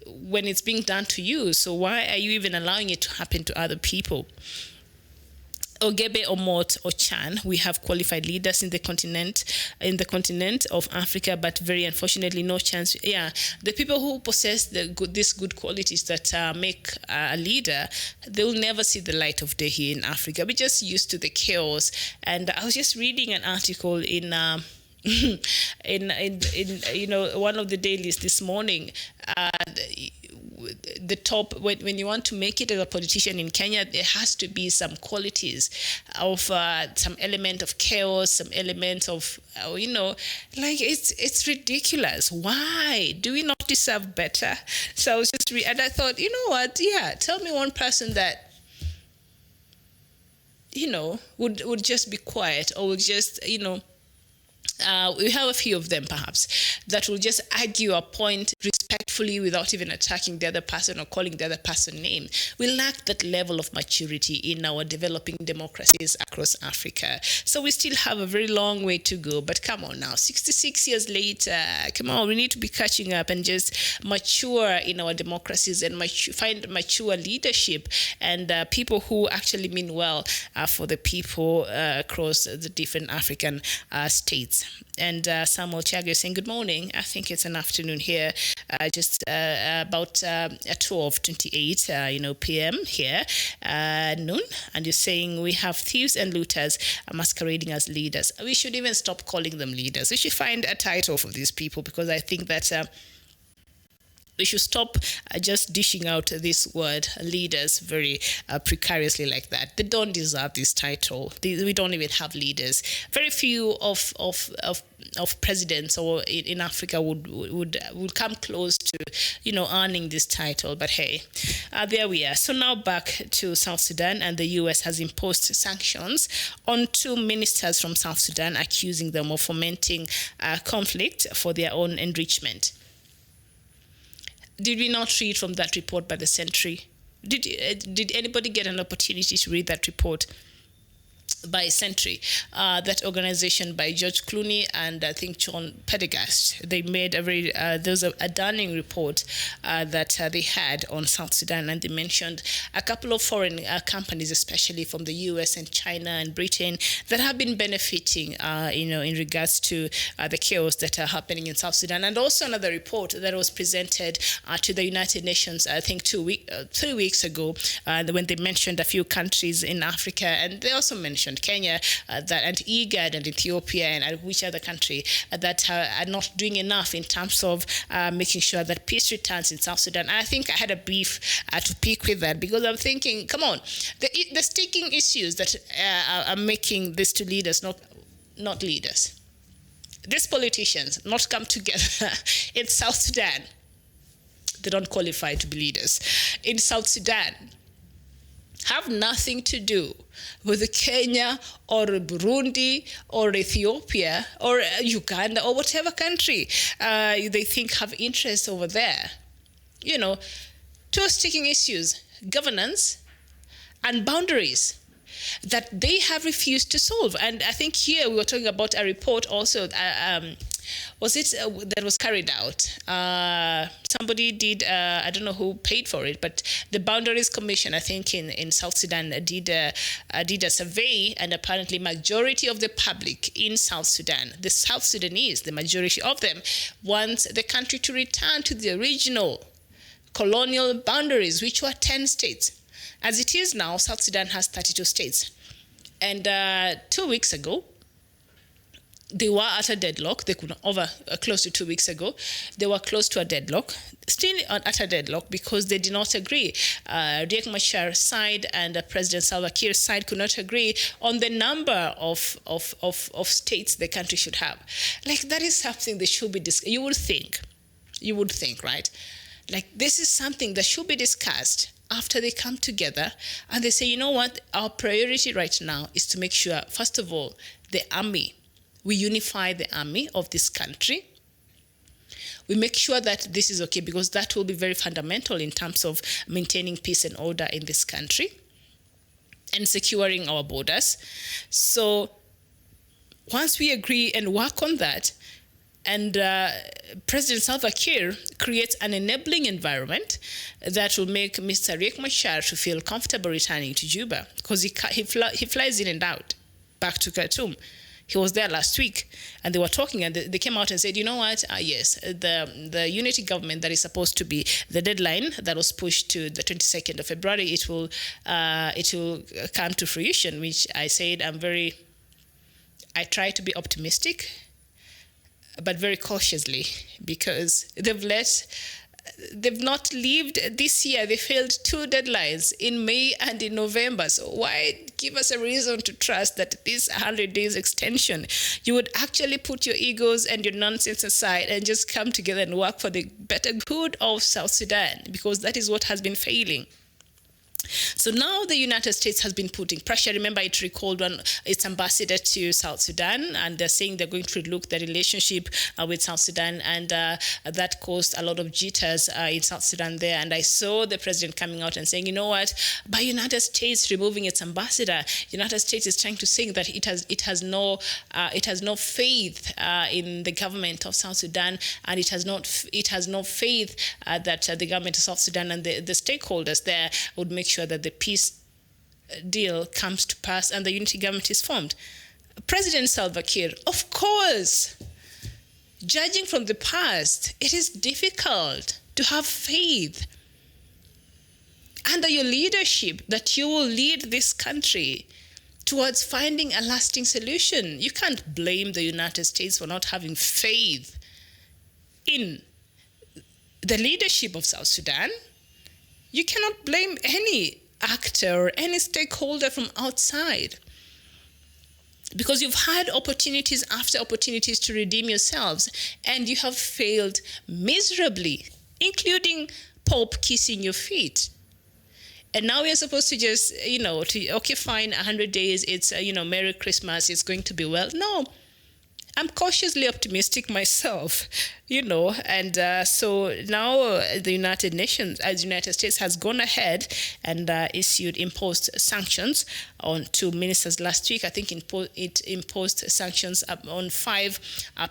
when it's being done to you, so why are you even allowing it to happen to other people? Ogebe Omot Ochan, we have qualified leaders in the continent of Africa, but very unfortunately, no chance. Yeah, the people who possess these good qualities that make a leader, they will never see the light of day here in Africa. We're just used to the chaos. And I was just reading an article in one of the dailies this morning, the top, when you want to make it as a politician in Kenya, there has to be some qualities of some element of chaos, some element of, like it's ridiculous. Why? Do we not deserve better? So I was just, and I thought, you know what? Yeah, tell me one person that, would just be quiet, or would just, we have a few of them perhaps that will just argue a point respectfully without even attacking the other person or calling the other person name. We lack that level of maturity in our developing democracies across Africa. So we still have a very long way to go. But come on now, 66 years later, come on, we need to be catching up and just mature in our democracies and find mature leadership and people who actually mean well for the people across the different African states. And Samuel Chaga is saying, good morning. I think it's an afternoon here, just about 12:28, p.m. here, noon. And you're saying we have thieves and looters masquerading as leaders. We should even stop calling them leaders. We should find a title for these people, because I think that we should stop just dishing out this word leaders very precariously like that. They don't deserve this title. We don't even have leaders. Very few of presidents or in Africa would come close to earning this title. But hey, there we are. So now back to South Sudan, and the U.S. has imposed sanctions on 2 ministers from South Sudan, accusing them of fomenting conflict for their own enrichment. Did we not read from that report by the Century? Did anybody get an opportunity to read that report by Century? That organization by George Clooney and I think John Pendergast. They made there was a damning report that they had on South Sudan, and they mentioned a couple of foreign companies, especially from the US and China and Britain, that have been benefiting, in regards to the chaos that are happening in South Sudan. And also another report that was presented to the United Nations, I think 3 weeks ago, when they mentioned a few countries in Africa, and they also mentioned Kenya, and IGAD and Ethiopia and which other country that are not doing enough in terms of making sure that peace returns in South Sudan. I think I had a beef to pick with that, because I'm thinking, come on, the sticking issues that are making these two leaders not leaders. These politicians not come together in South Sudan. They don't qualify to be leaders. In South Sudan, have nothing to do with Kenya or Burundi or Ethiopia or Uganda or whatever country they think have interests over there. Two sticking issues: governance and boundaries that they have refused to solve. And I think here we were talking about a report also, that was carried out. Somebody did, I don't know who paid for it, but the Boundaries Commission, I think in South Sudan, did a survey, and apparently majority of the public in South Sudan, the South Sudanese, the majority of them, wants the country to return to the original colonial boundaries, which were 10 states. As it is now, South Sudan has 32 states. And 2 weeks ago, they were at a deadlock. They could close to 2 weeks ago. They were close to a deadlock, still at a deadlock, because they did not agree. Riek Machar's side and President Salva Kiir's side could not agree on the number of states the country should have. Like, that is something that should be discussed. You would think, right? Like, this is something that should be discussed after they come together and they say, you know what, our priority right now is to make sure, first of all, we unify the army of this country. We make sure that this is okay, because that will be very fundamental in terms of maintaining peace and order in this country and securing our borders. So once we agree and work on that, and President Salva Kiir creates an enabling environment that will make Mr. Riek Machar to feel comfortable returning to Juba, because he flies in and out back to Khartoum. He was there last week, and they were talking, and they came out and said, you know what, yes, the unity government that is supposed to be the deadline that was pushed to the 22nd of February, it will come to fruition, which I said I try to be optimistic, but very cautiously, because they've let they've not lived this year. They failed 2 deadlines in May and in November. So why give us a reason to trust that this 100 days extension, you would actually put your egos and your nonsense aside and just come together and work for the better good of South Sudan, because that is what has been failing. So now the United States has been putting pressure. Remember, it recalled its ambassador to South Sudan, and they're saying they're going to look the relationship with South Sudan, and that caused a lot of jitters in South Sudan there. And I saw the president coming out and saying, you know what, by United States removing its ambassador, United States is trying to say that it has no faith in the government of South Sudan, and it has no faith that the government of South Sudan and the stakeholders there would make sure that the peace deal comes to pass and the unity government is formed. President Salva Kiir, of course, judging from the past, it is difficult to have faith under your leadership that you will lead this country towards finding a lasting solution. You can't blame the United States for not having faith in the leadership of South Sudan. You cannot blame any actor or any stakeholder from outside, because you've had opportunities after opportunities to redeem yourselves, and you have failed miserably, including Pope kissing your feet. And now we're supposed to just, okay, fine, 100 days, it's, Merry Christmas, it's going to be well. No, I'm cautiously optimistic myself, and so now the United States has gone ahead and imposed sanctions on 2 ministers last week. I think it imposed sanctions on 5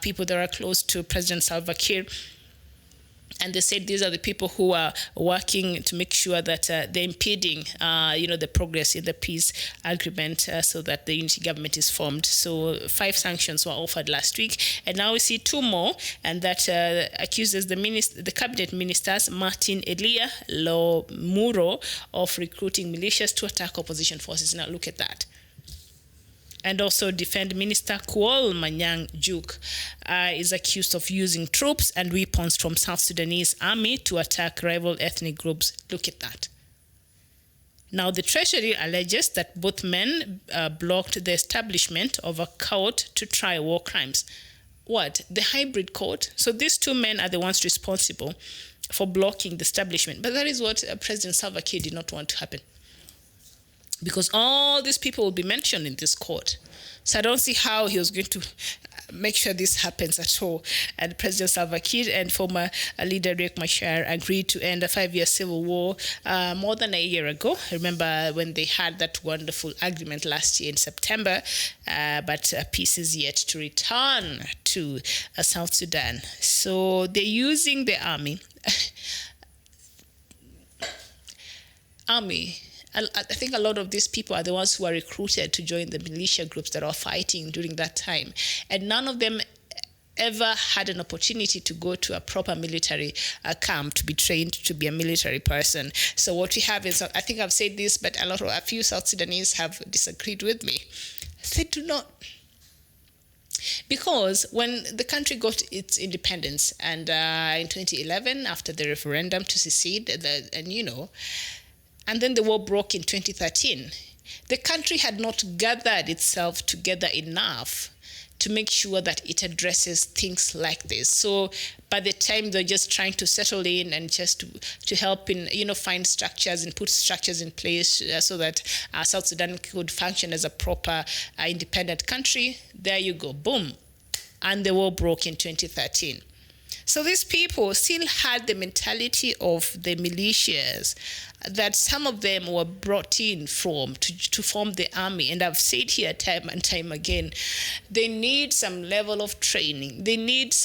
people that are close to President Salva Kiir. And they said these are the people who are working to make sure that they're impeding, the progress in the peace agreement so that the unity government is formed. So 5 sanctions were offered last week. And now we see 2 more, and that accuses the cabinet ministers, Martin Elia Lomuro, of recruiting militias to attack opposition forces. Now look at that. And also Defense Minister Kuol Manyang Juk is accused of using troops and weapons from South Sudanese army to attack rival ethnic groups. Look at that. Now, the Treasury alleges that both men blocked the establishment of a court to try war crimes. What? The hybrid court? So these 2 men are the ones responsible for blocking the establishment. But that is what President Salva Kiir did not want to happen, because all these people will be mentioned in this court. So I don't see how he was going to make sure this happens at all. And President Salva Kiir and former leader Riek Machar agreed to end a 5-year civil war more than a year ago. Remember when they had that wonderful agreement last year in September, but peace is yet to return to South Sudan. So they're using the army. I think a lot of these people are the ones who are recruited to join the militia groups that are fighting during that time. And none of them ever had an opportunity to go to a proper military camp to be trained to be a military person. So what we have is, I think I've said this, but a few South Sudanese have disagreed with me. They do not. Because when the country got its independence, and in 2011, after the referendum to secede, and then the war broke in 2013, the country had not gathered itself together enough to make sure that it addresses things like this. So by the time they're just trying to settle in and just to help in, find structures and put structures in place so that South Sudan could function as a proper independent country, there you go, boom. And the war broke in 2013. So these people still had the mentality of the militias, that some of them were brought in to form the army. And I've said here time and time again, they need some level of training. They need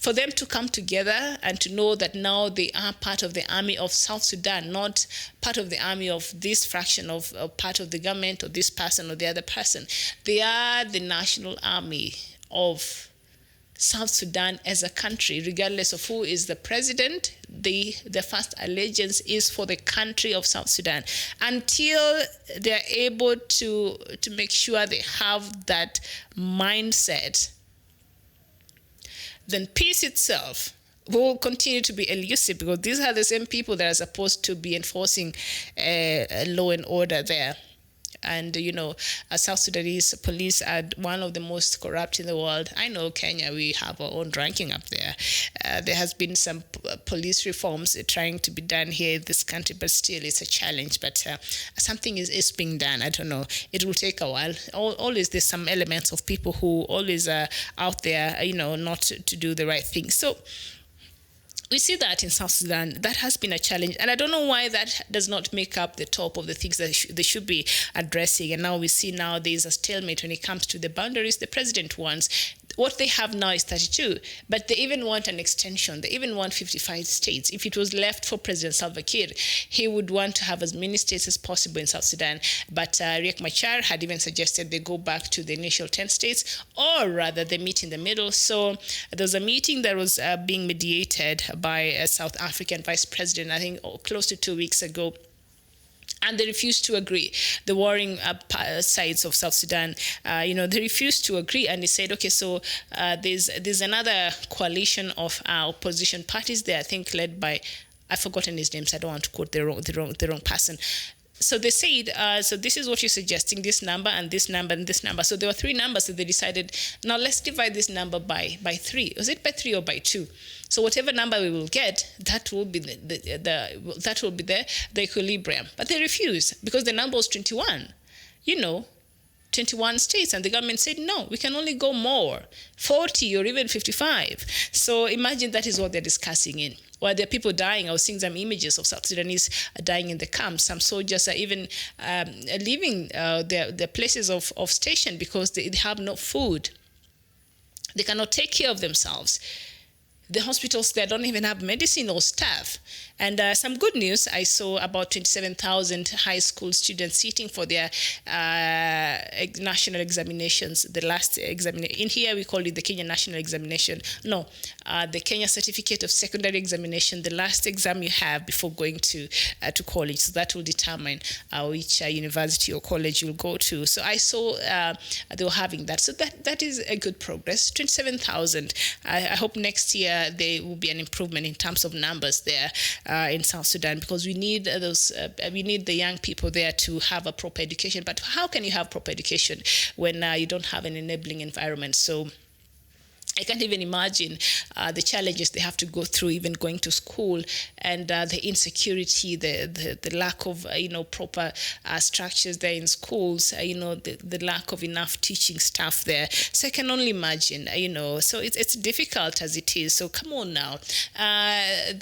for them to come together and to know that now they are part of the army of South Sudan, not part of the army of this fraction of part of the government or this person or the other person. They are the national army of South Sudan as a country, regardless of who is the president. The first allegiance is for the country of South Sudan. Until they're able to make sure they have that mindset, then peace itself will continue to be elusive, because these are the same people that are supposed to be enforcing law and order there. And, South Sudanese police are one of the most corrupt in the world. I know Kenya, we have our own ranking up there. There has been some police reforms trying to be done here in this country, but still it's a challenge. But something is being done. I don't know. It will take a while. Always there's some elements of people who always are out there, not to do the right thing. So we see that in South Sudan, that has been a challenge. And I don't know why that does not make up the top of the things that they should be addressing. And now we see now there's a stalemate when it comes to the boundaries the president wants. What they have now is 32, but they even want an extension. They even want 55 states. If it was left for President Salva Kiir, he would want to have as many states as possible in South Sudan. But Riek Machar had even suggested they go back to the initial 10 states, or rather they meet in the middle. So there was a meeting that was being mediated by a South African vice president, I think close to 2 weeks ago. And they refused to agree. The warring sides of South Sudan, they refused to agree, and they said, okay, so there's another coalition of opposition parties there, I think led by, I've forgotten his name, so I don't want to quote the wrong person. So they said, so this is what you're suggesting, this number and this number and this number. So there were 3 numbers that they decided, now let's divide this number by 3. Was it by 3 or by 2? So whatever number we will get, that will be the equilibrium. But they refused because the number was 21. 21 states, and the government said, no, we can only go more, 40 or even 55. So imagine that is what they're discussing in. While there are people dying, I was seeing some images of South Sudanese dying in the camps. Some soldiers are even leaving their places of station because they have no food. They cannot take care of themselves. The hospitals there don't even have medicine or staff. And some good news, I saw about 27,000 high school students sitting for their national examinations, the last examination. In here, we call it the Kenya National Examination. No, the Kenya Certificate of Secondary Examination, the last exam you have before going to college. So that will determine which university or college you'll go to. So I saw they were having that. So that is a good progress, 27,000. I hope next year there will be an improvement in terms of numbers there in South Sudan, because we need we need the young people there to have a proper education. But how can you have proper education when you don't have an enabling environment? So I can't even imagine the challenges they have to go through, even going to school, and the insecurity, the lack of proper structures there in schools, the lack of enough teaching staff there. So I can only imagine, so it's difficult as it is. So come on now, I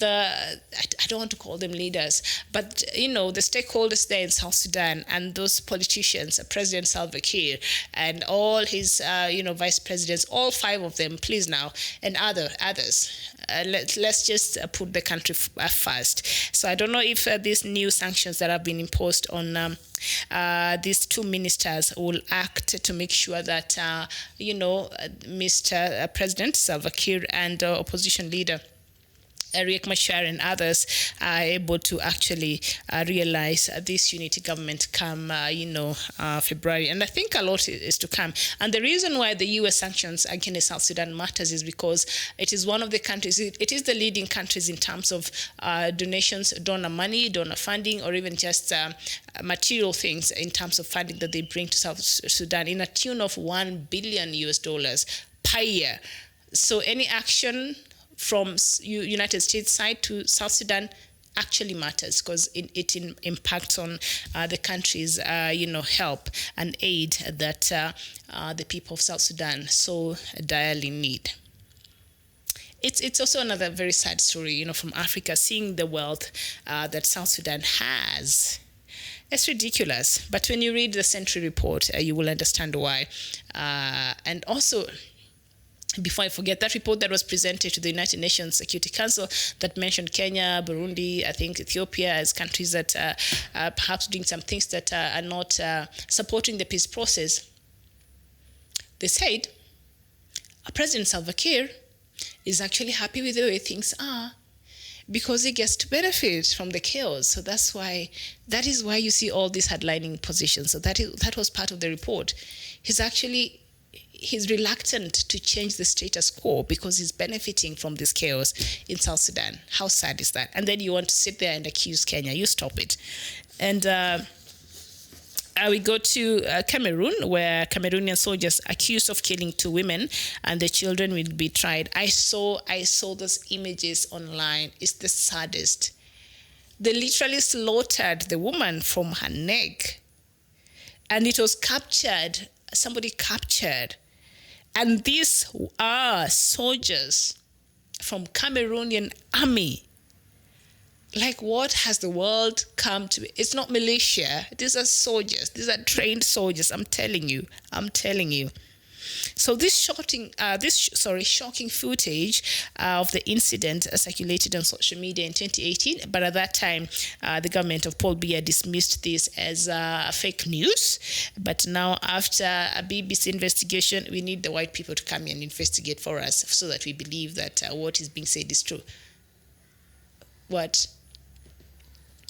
don't want to call them leaders, but the stakeholders there in South Sudan and those politicians, President Salva Kiir and all his vice presidents, all 5 of them. Please now, and others. Let's just put the country first. So I don't know if these new sanctions that have been imposed on these 2 ministers will act to make sure that, Mr. President Salva Kiir and opposition leader Riek Machar and others are able to actually realize this unity government come, February. And I think a lot is to come. And the reason why the U.S. sanctions against South Sudan matters is because it is one of the countries, it is the leading countries in terms of donations, donor money, donor funding, or even just material things in terms of funding that they bring to South Sudan in a tune of $1 billion per year. So any action from United States side to South Sudan actually matters, because it impacts on the country's help and aid that the people of South Sudan so direly need. It's also another very sad story, from Africa, seeing the wealth that South Sudan has. It's ridiculous. But when you read the Century Report, you will understand why. And also, before I forget, that report that was presented to the United Nations Security Council that mentioned Kenya, Burundi, I think Ethiopia as countries that are perhaps doing some things that are not supporting the peace process. They said President Salva Kiir is actually happy with the way things are because he gets to benefit from the chaos. So that is why you see all these headlining positions. So that was part of the report. He's actually he's reluctant to change the status quo because he's benefiting from this chaos in South Sudan. How sad is that? And then you want to sit there and accuse Kenya. You stop it. And we go to Cameroon, where Cameroonian soldiers accused of killing 2 women and their children will be tried. I saw those images online. It's the saddest. They literally slaughtered the woman from her neck. And it was captured. Somebody captured. And these are soldiers from Cameroonian army. Like, what has the world come to? It's not militia. These are soldiers. These are trained soldiers. I'm telling you. So this shocking footage of the incident circulated on social media in 2018. But at that time, the government of Paul Biya dismissed this as fake news. But now, after a BBC investigation, we need the white people to come in and investigate for us so that we believe that what is being said is true. What?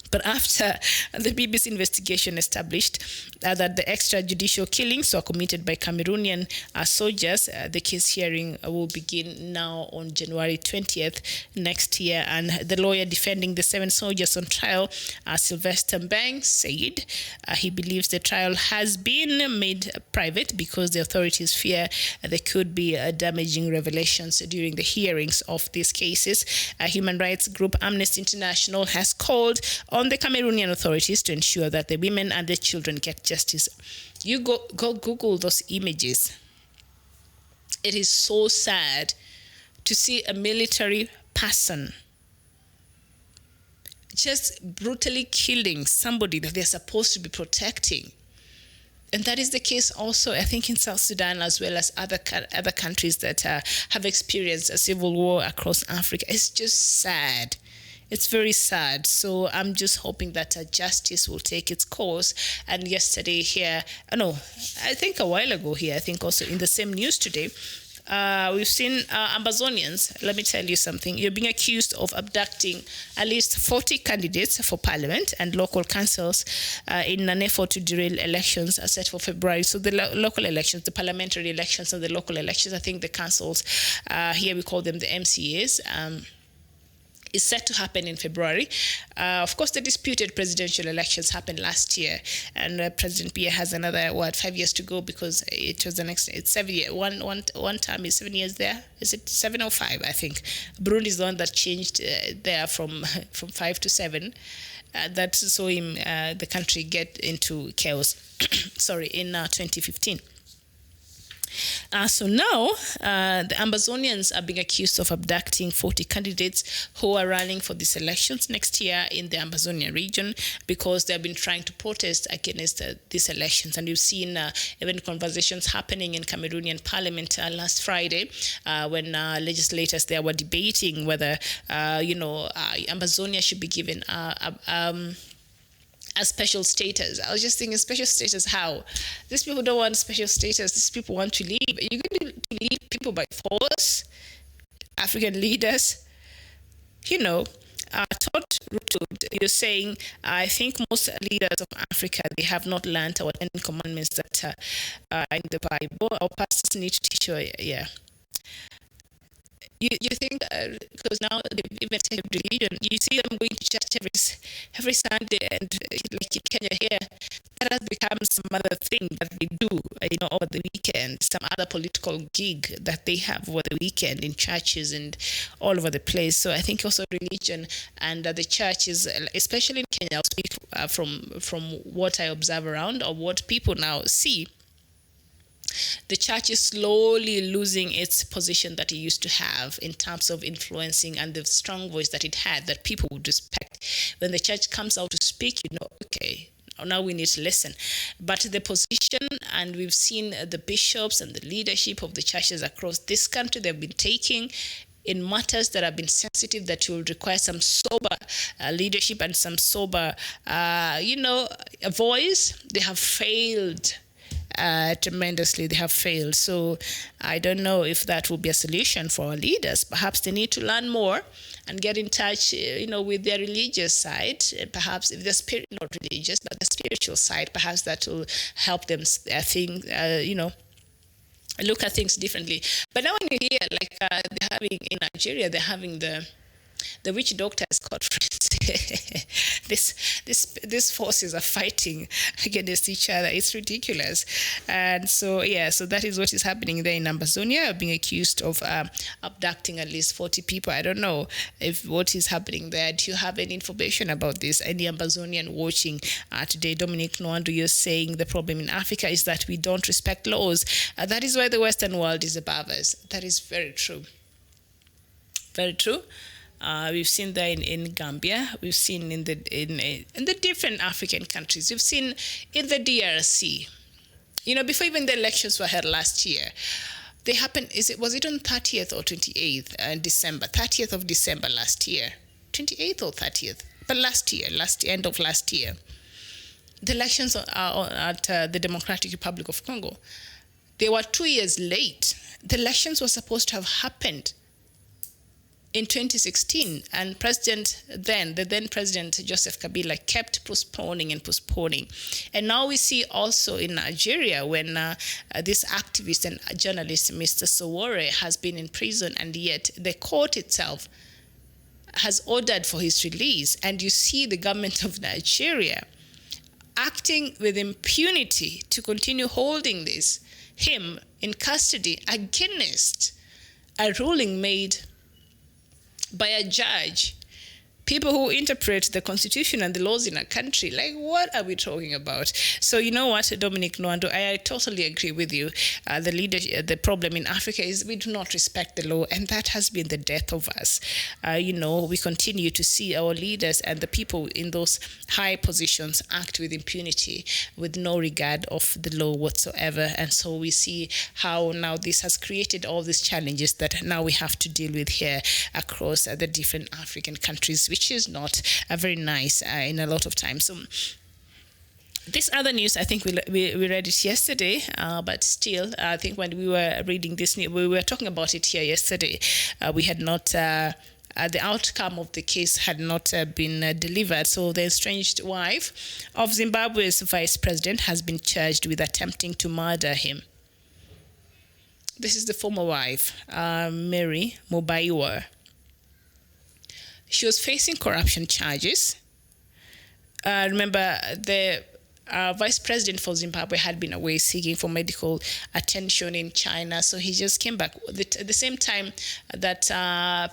But after the BBC investigation established that the extrajudicial killings were committed by Cameroonian soldiers, the case hearing will begin now on January 20th next year. And the lawyer defending the 7 soldiers on trial, Sylvester Mbang, said he believes the trial has been made private because the authorities fear there could be damaging revelations during the hearings of these cases. Human rights group Amnesty International has called on the Cameroonian authorities to ensure that the women and their children get justice. You go Google those images. It is so sad to see a military person just brutally killing somebody that they're supposed to be protecting. And that is the case also, I think, in South Sudan, as well as other countries that have experienced a civil war across Africa. It's just sad. It's very sad. So I'm just hoping that justice will take its course. And yesterday here, I think a while ago here, I think also in the same news today, we've seen Amazonians. Let me tell you something. You're being accused of abducting at least 40 candidates for parliament and local councils in an effort to derail elections set for February. So the local elections, the parliamentary elections and the local elections, I think the councils, here we call them the MCAs, is set to happen in February. Of course, the disputed presidential elections happened last year, and President Biya has another 5 years to go because it was the next. It's 7 years. One term is 7 years there. Is it 7 or 5? I think Burundi is the one that changed there from 5 to 7. That saw him the country get into chaos. In 2015. So now, the Amazonians are being accused of abducting 40 candidates who are running for these elections next year in the Amazonia region because they've been trying to protest against these elections. And we've seen even conversations happening in Cameroonian parliament last Friday when legislators there were debating whether, Amazonia should be given a special status. I was just thinking, special status how? These people don't want special status. These people want to leave. Are you going to leave people by force? African leaders? Todd Rutud, you're saying, I think most leaders of Africa, they have not learned our 10 commandments that are in the Bible. Our pastors need to teach you, yeah. You think, because now they've even taken religion, you see them going to church every Sunday, and like in Kenya here, that has become some other thing that they do, over the weekend, some other political gig that they have over the weekend in churches and all over the place. So I think also religion and the churches, especially in Kenya, I'll speak from what I observe around or what people now see. The church is slowly losing its position that it used to have in terms of influencing and the strong voice that it had that people would respect. When the church comes out to speak, okay, now we need to listen. But the position, and we've seen the bishops and the leadership of the churches across this country, they've been taking in matters that have been sensitive, that will require some sober leadership and some sober, a voice. They have failed. Tremendously, they have failed. So I don't know if that will be a solution for our leaders. Perhaps they need to learn more and get in touch, with their religious side. Perhaps if they're not religious, but the spiritual side, perhaps that will help them, look at things differently. But now when you hear like they're having in Nigeria, they're having the witch doctors conference. These forces are fighting against each other. It's ridiculous. And so so that is what is happening there in Ambazonia, being accused of abducting at least 40 people. I don't know if what is happening there. Do you have any information about this? Any Ambazonian watching today? Dominic Nwando, you're saying the problem in Africa is that we don't respect laws. That is why the Western world is above us. That is very true. Very true. We've seen that in Gambia. We've seen in the different African countries. We've seen in the DRC. You know, before even the elections were held last year, they happened. Was it on 30th or 28th December? 30th of December last year, 28th or 30th, but end of last year, the elections at the Democratic Republic of Congo. They were 2 years late. The elections were supposed to have happened in 2016, and the then president Joseph Kabila kept postponing. And now we see also in Nigeria when this activist and journalist, Mr. Sowore, has been in prison, and yet the court itself has ordered for his release. And you see the government of Nigeria acting with impunity to continue holding him in custody against a ruling made by a judge. People who interpret the constitution and the laws in a country, like, what are we talking about? So you know what, Dominic Nwando, I totally agree with you. The problem in Africa is we do not respect the law, and that has been the death of us. We continue to see our leaders and the people in those high positions act with impunity, with no regard of the law whatsoever. And so we see how now this has created all these challenges that now we have to deal with here across the different African countries, which is not very nice in a lot of times. So this other news, I think we read it yesterday, but still, I think when we were reading this news, we were talking about it here yesterday. We had not, the outcome of the case had not been delivered. So the estranged wife of Zimbabwe's vice president has been charged with attempting to murder him. This is the former wife, Mary Mubaiwa. She was facing corruption charges. Remember, the vice president for Zimbabwe had been away seeking for medical attention in China, so he just came back. At the same time that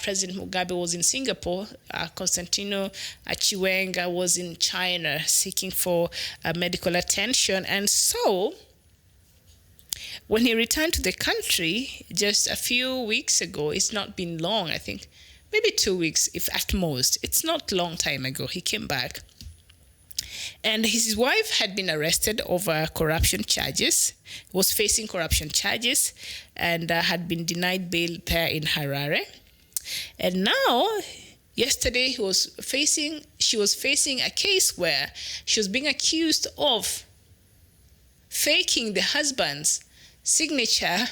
President Mugabe was in Singapore, Constantino Chiwenga was in China seeking for medical attention. And so when he returned to the country just a few weeks ago, it's not been long, I think, maybe 2 weeks, if at most. It's not a long time ago. He came back. And his wife had been arrested over corruption charges, was facing corruption charges, and had been denied bail there in Harare. And now, yesterday, she was facing a case where she was being accused of faking the husband's signature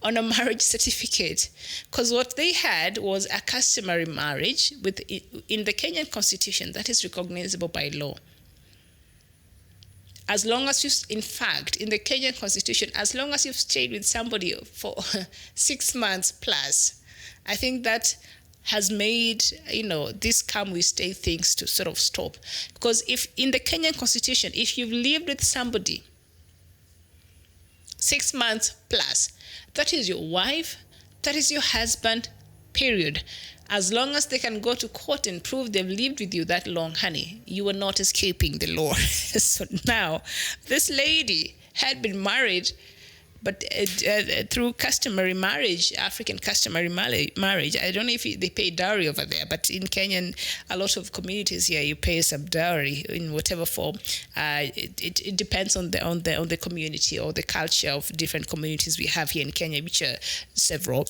on a marriage certificate, because what they had was a customary marriage in the Kenyan constitution that is recognizable by law. As long as in the Kenyan constitution, as long as you've stayed with somebody for 6 months plus, I think that has made, this come we stay things to sort of stop. Because if in the Kenyan constitution, if you've lived with somebody 6 months plus, that is your wife, that is your husband, period. As long as they can go to court and prove they've lived with you that long, honey, you are not escaping the law. So now, this lady had been married, but through customary marriage, African customary marriage. I don't know if they pay dowry over there, but in Kenya, a lot of communities here, you pay some dowry in whatever form. It depends on the community or the culture of different communities we have here in Kenya, which are several.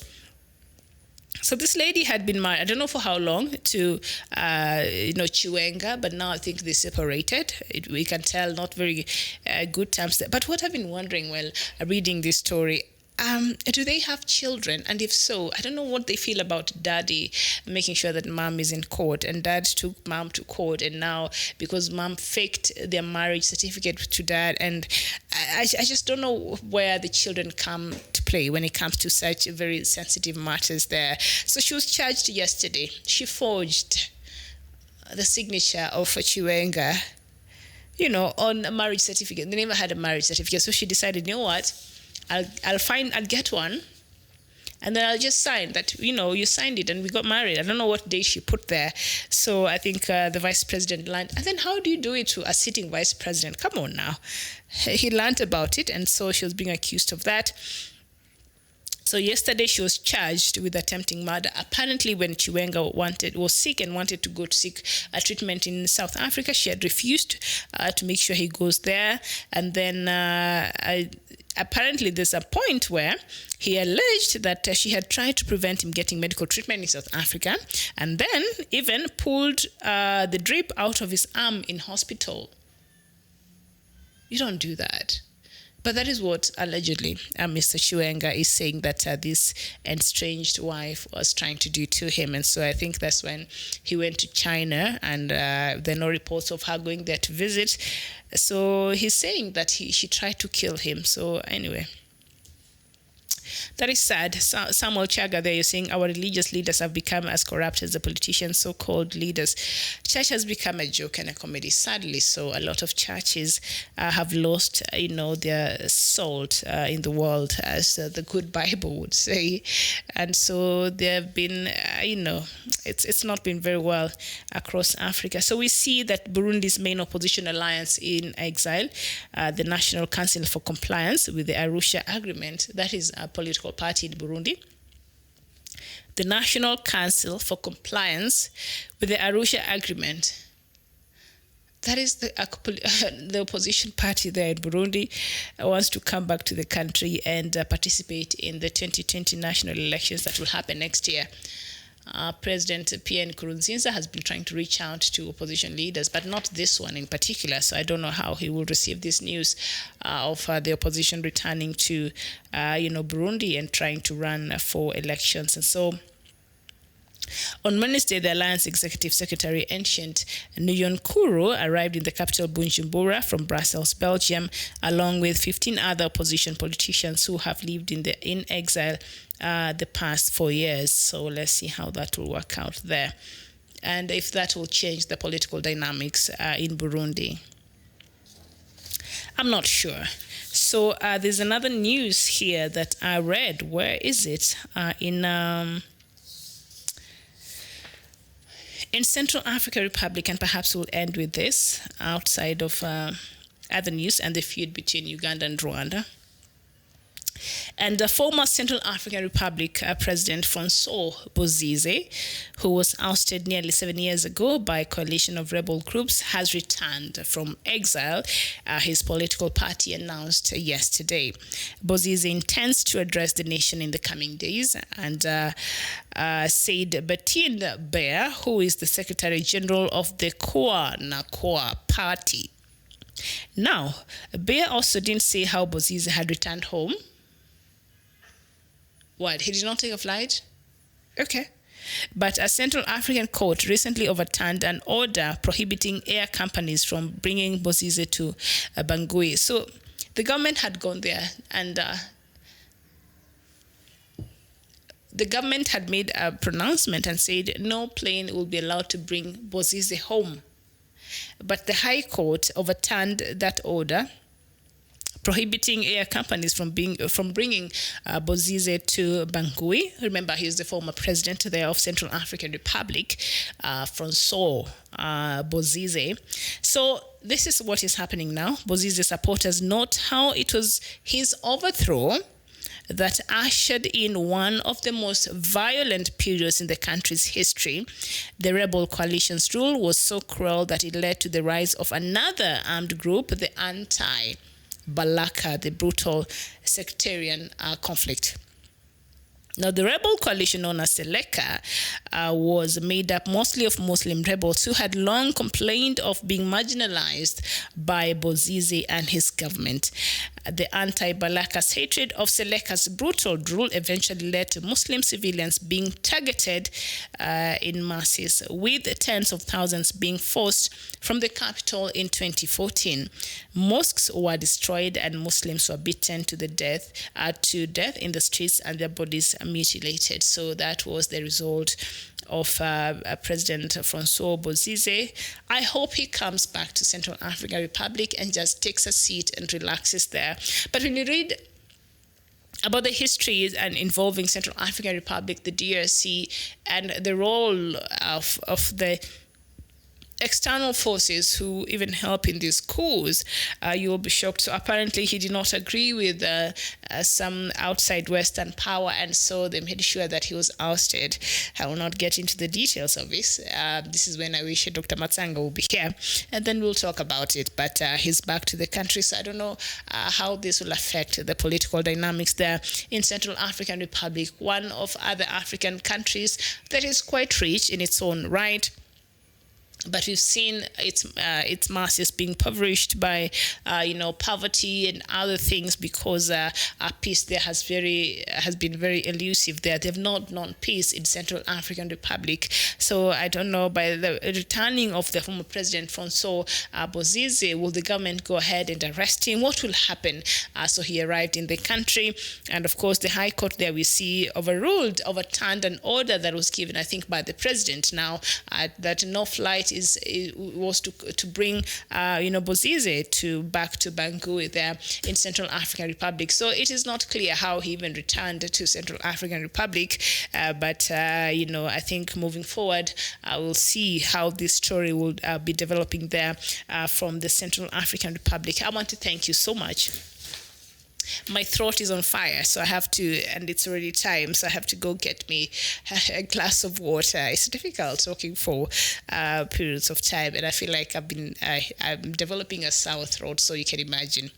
So this lady had been married, I don't know for how long, to Chiwenga, but now I think they separated. We can tell not very good terms there. But what I've been wondering while reading this story, do they have children? And if so, I don't know what they feel about daddy making sure that mom is in court, and dad took mom to court, and now because mom faked their marriage certificate to dad, and I just don't know where the children come to play when it comes to such very sensitive matters there. So she was charged yesterday. She forged the signature of Chiwenga, on a marriage certificate. They never had a marriage certificate, so she decided, you know what? I'll get one, and then I'll just sign that, you signed it and we got married. I don't know what date she put there. So I think the vice president learned. And then how do you do it to a sitting vice president? Come on now. He learned about it, and so she was being accused of that. So yesterday she was charged with attempting murder. Apparently when Chiwenga was sick and wanted to go to seek treatment in South Africa, she had refused to make sure he goes there. And then apparently there's a point where he alleged that she had tried to prevent him getting medical treatment in South Africa, and then even pulled the drip out of his arm in hospital. You don't do that. But that is what allegedly Mr. Chiwenga is saying that this estranged wife was trying to do to him. And so I think that's when he went to China, and there are no reports of her going there to visit. So he's saying that she tried to kill him. So anyway, that is sad. Samuel Chaga there, you're saying our religious leaders have become as corrupt as the politicians, so-called leaders. Church has become a joke and a comedy, sadly. So a lot of churches have lost, their salt in the world, as the good Bible would say. And so there have been, it's not been very well across Africa. So we see that Burundi's main opposition alliance in exile, the National Council for Compliance with the Arusha Agreement, that is a political party in Burundi. The National Council for Compliance with the Arusha Agreement, that is the opposition party there in Burundi, wants to come back to the country and participate in the 2020 national elections that will happen next year. President Pierre Nkurunziza has been trying to reach out to opposition leaders, but not this one in particular. So I don't know how he will receive this news of the opposition returning to, Burundi and trying to run for elections. And so on Wednesday, the Alliance Executive Secretary Ancient Nyonkuru arrived in the capital Bujumbura from Brussels, Belgium, along with 15 other opposition politicians who have lived in exile the past 4 years. So let's see how that will work out there, and if that will change the political dynamics in Burundi. I'm not sure. So there's another news here that I read. Where is it? In Central African Republic, and perhaps we'll end with this outside of other news and the feud between Uganda and Rwanda. And the former Central African Republic President Francois Bozize, who was ousted nearly 7 years ago by a coalition of rebel groups, has returned from exile, his political party announced yesterday. Bozize intends to address the nation in the coming days, and said Bettina Bear, who is the Secretary General of the Nakwa party. Now, Bear also didn't say how Bozize had returned home. What, he did not take a flight? Okay. But a Central African court recently overturned an order prohibiting air companies from bringing Bozize to Bangui. So the government had gone there, and the government had made a pronouncement and said no plane will be allowed to bring Bozize home. But the High Court overturned that order, prohibiting air companies from bringing Bozize to Bangui. Remember, he's the former president there of Central African Republic, Francois Bozize. So this is what is happening now. Bozize supporters note how it was his overthrow that ushered in one of the most violent periods in the country's history. The rebel coalition's rule was so cruel that it led to the rise of another armed group, the anti-Balaka, the brutal sectarian conflict. Now, the rebel coalition known as Seleka was made up mostly of Muslim rebels who had long complained of being marginalized by Bozize and his government. The anti-Balaka's hatred of Seleka's brutal rule eventually led to Muslim civilians being targeted in masses, with tens of thousands being forced from the capital in 2014. Mosques were destroyed and Muslims were beaten to death in the streets and their bodies mutilated. So that was the result of President Francois Bozize. I hope he comes back to Central African Republic and just takes a seat and relaxes there. But when you read about the history and involving Central African Republic, the DRC, and the role of the external forces who even help in these coups, you will be shocked. So apparently he did not agree with some outside Western power, and so they made sure that he was ousted. I will not get into the details of this. This is when I wish Dr. Matsanga will be here, and then we'll talk about it. But he's back to the country, so I don't know how this will affect the political dynamics there in Central African Republic, one of other African countries that is quite rich in its own right. But we've seen its masses being impoverished by, poverty and other things, because peace there has been very elusive there. They've not known peace in Central African Republic. So I don't know, by the returning of the former President Francois Bozize, will the government go ahead and arrest him? What will happen? So he arrived in the country, and of course the High Court there we see overturned an order that was given, I think, by the president now, that no flight was to bring Bozize back to Bangui there in Central African Republic. So it is not clear how he even returned to Central African Republic, but I think moving forward we'll see how this story will be developing there from the Central African Republic. I want to thank you so much. My throat is on fire, so I have to, and it's already time, so I have to go get me a glass of water. It's difficult talking for periods of time, and I feel like I'm developing a sour throat, so you can imagine.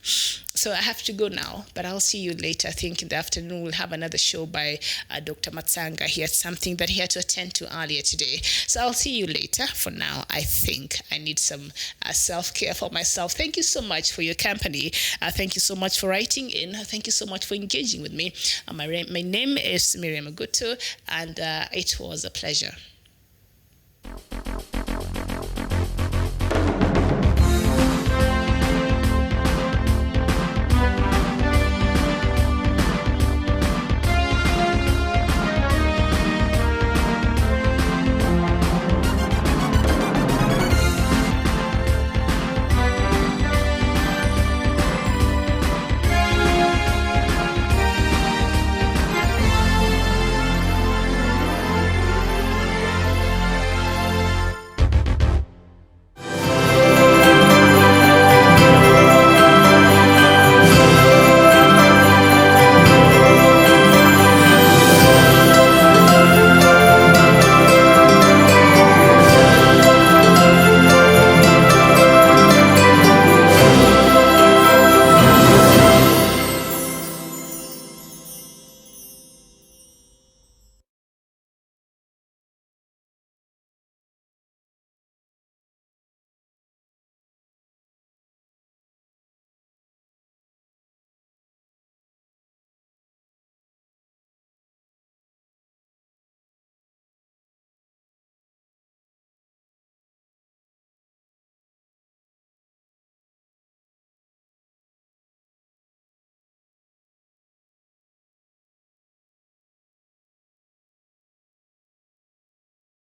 So I have to go now, but I'll see you later. I think in the afternoon we'll have another show by Dr. Matsanga. He had something that he had to attend to earlier today. So I'll see you later. For now, I think I need some self-care for myself. Thank you so much for your company. Thank you so much for writing in. Thank you so much for engaging with me. My name is Miriam Agutu, and it was a pleasure.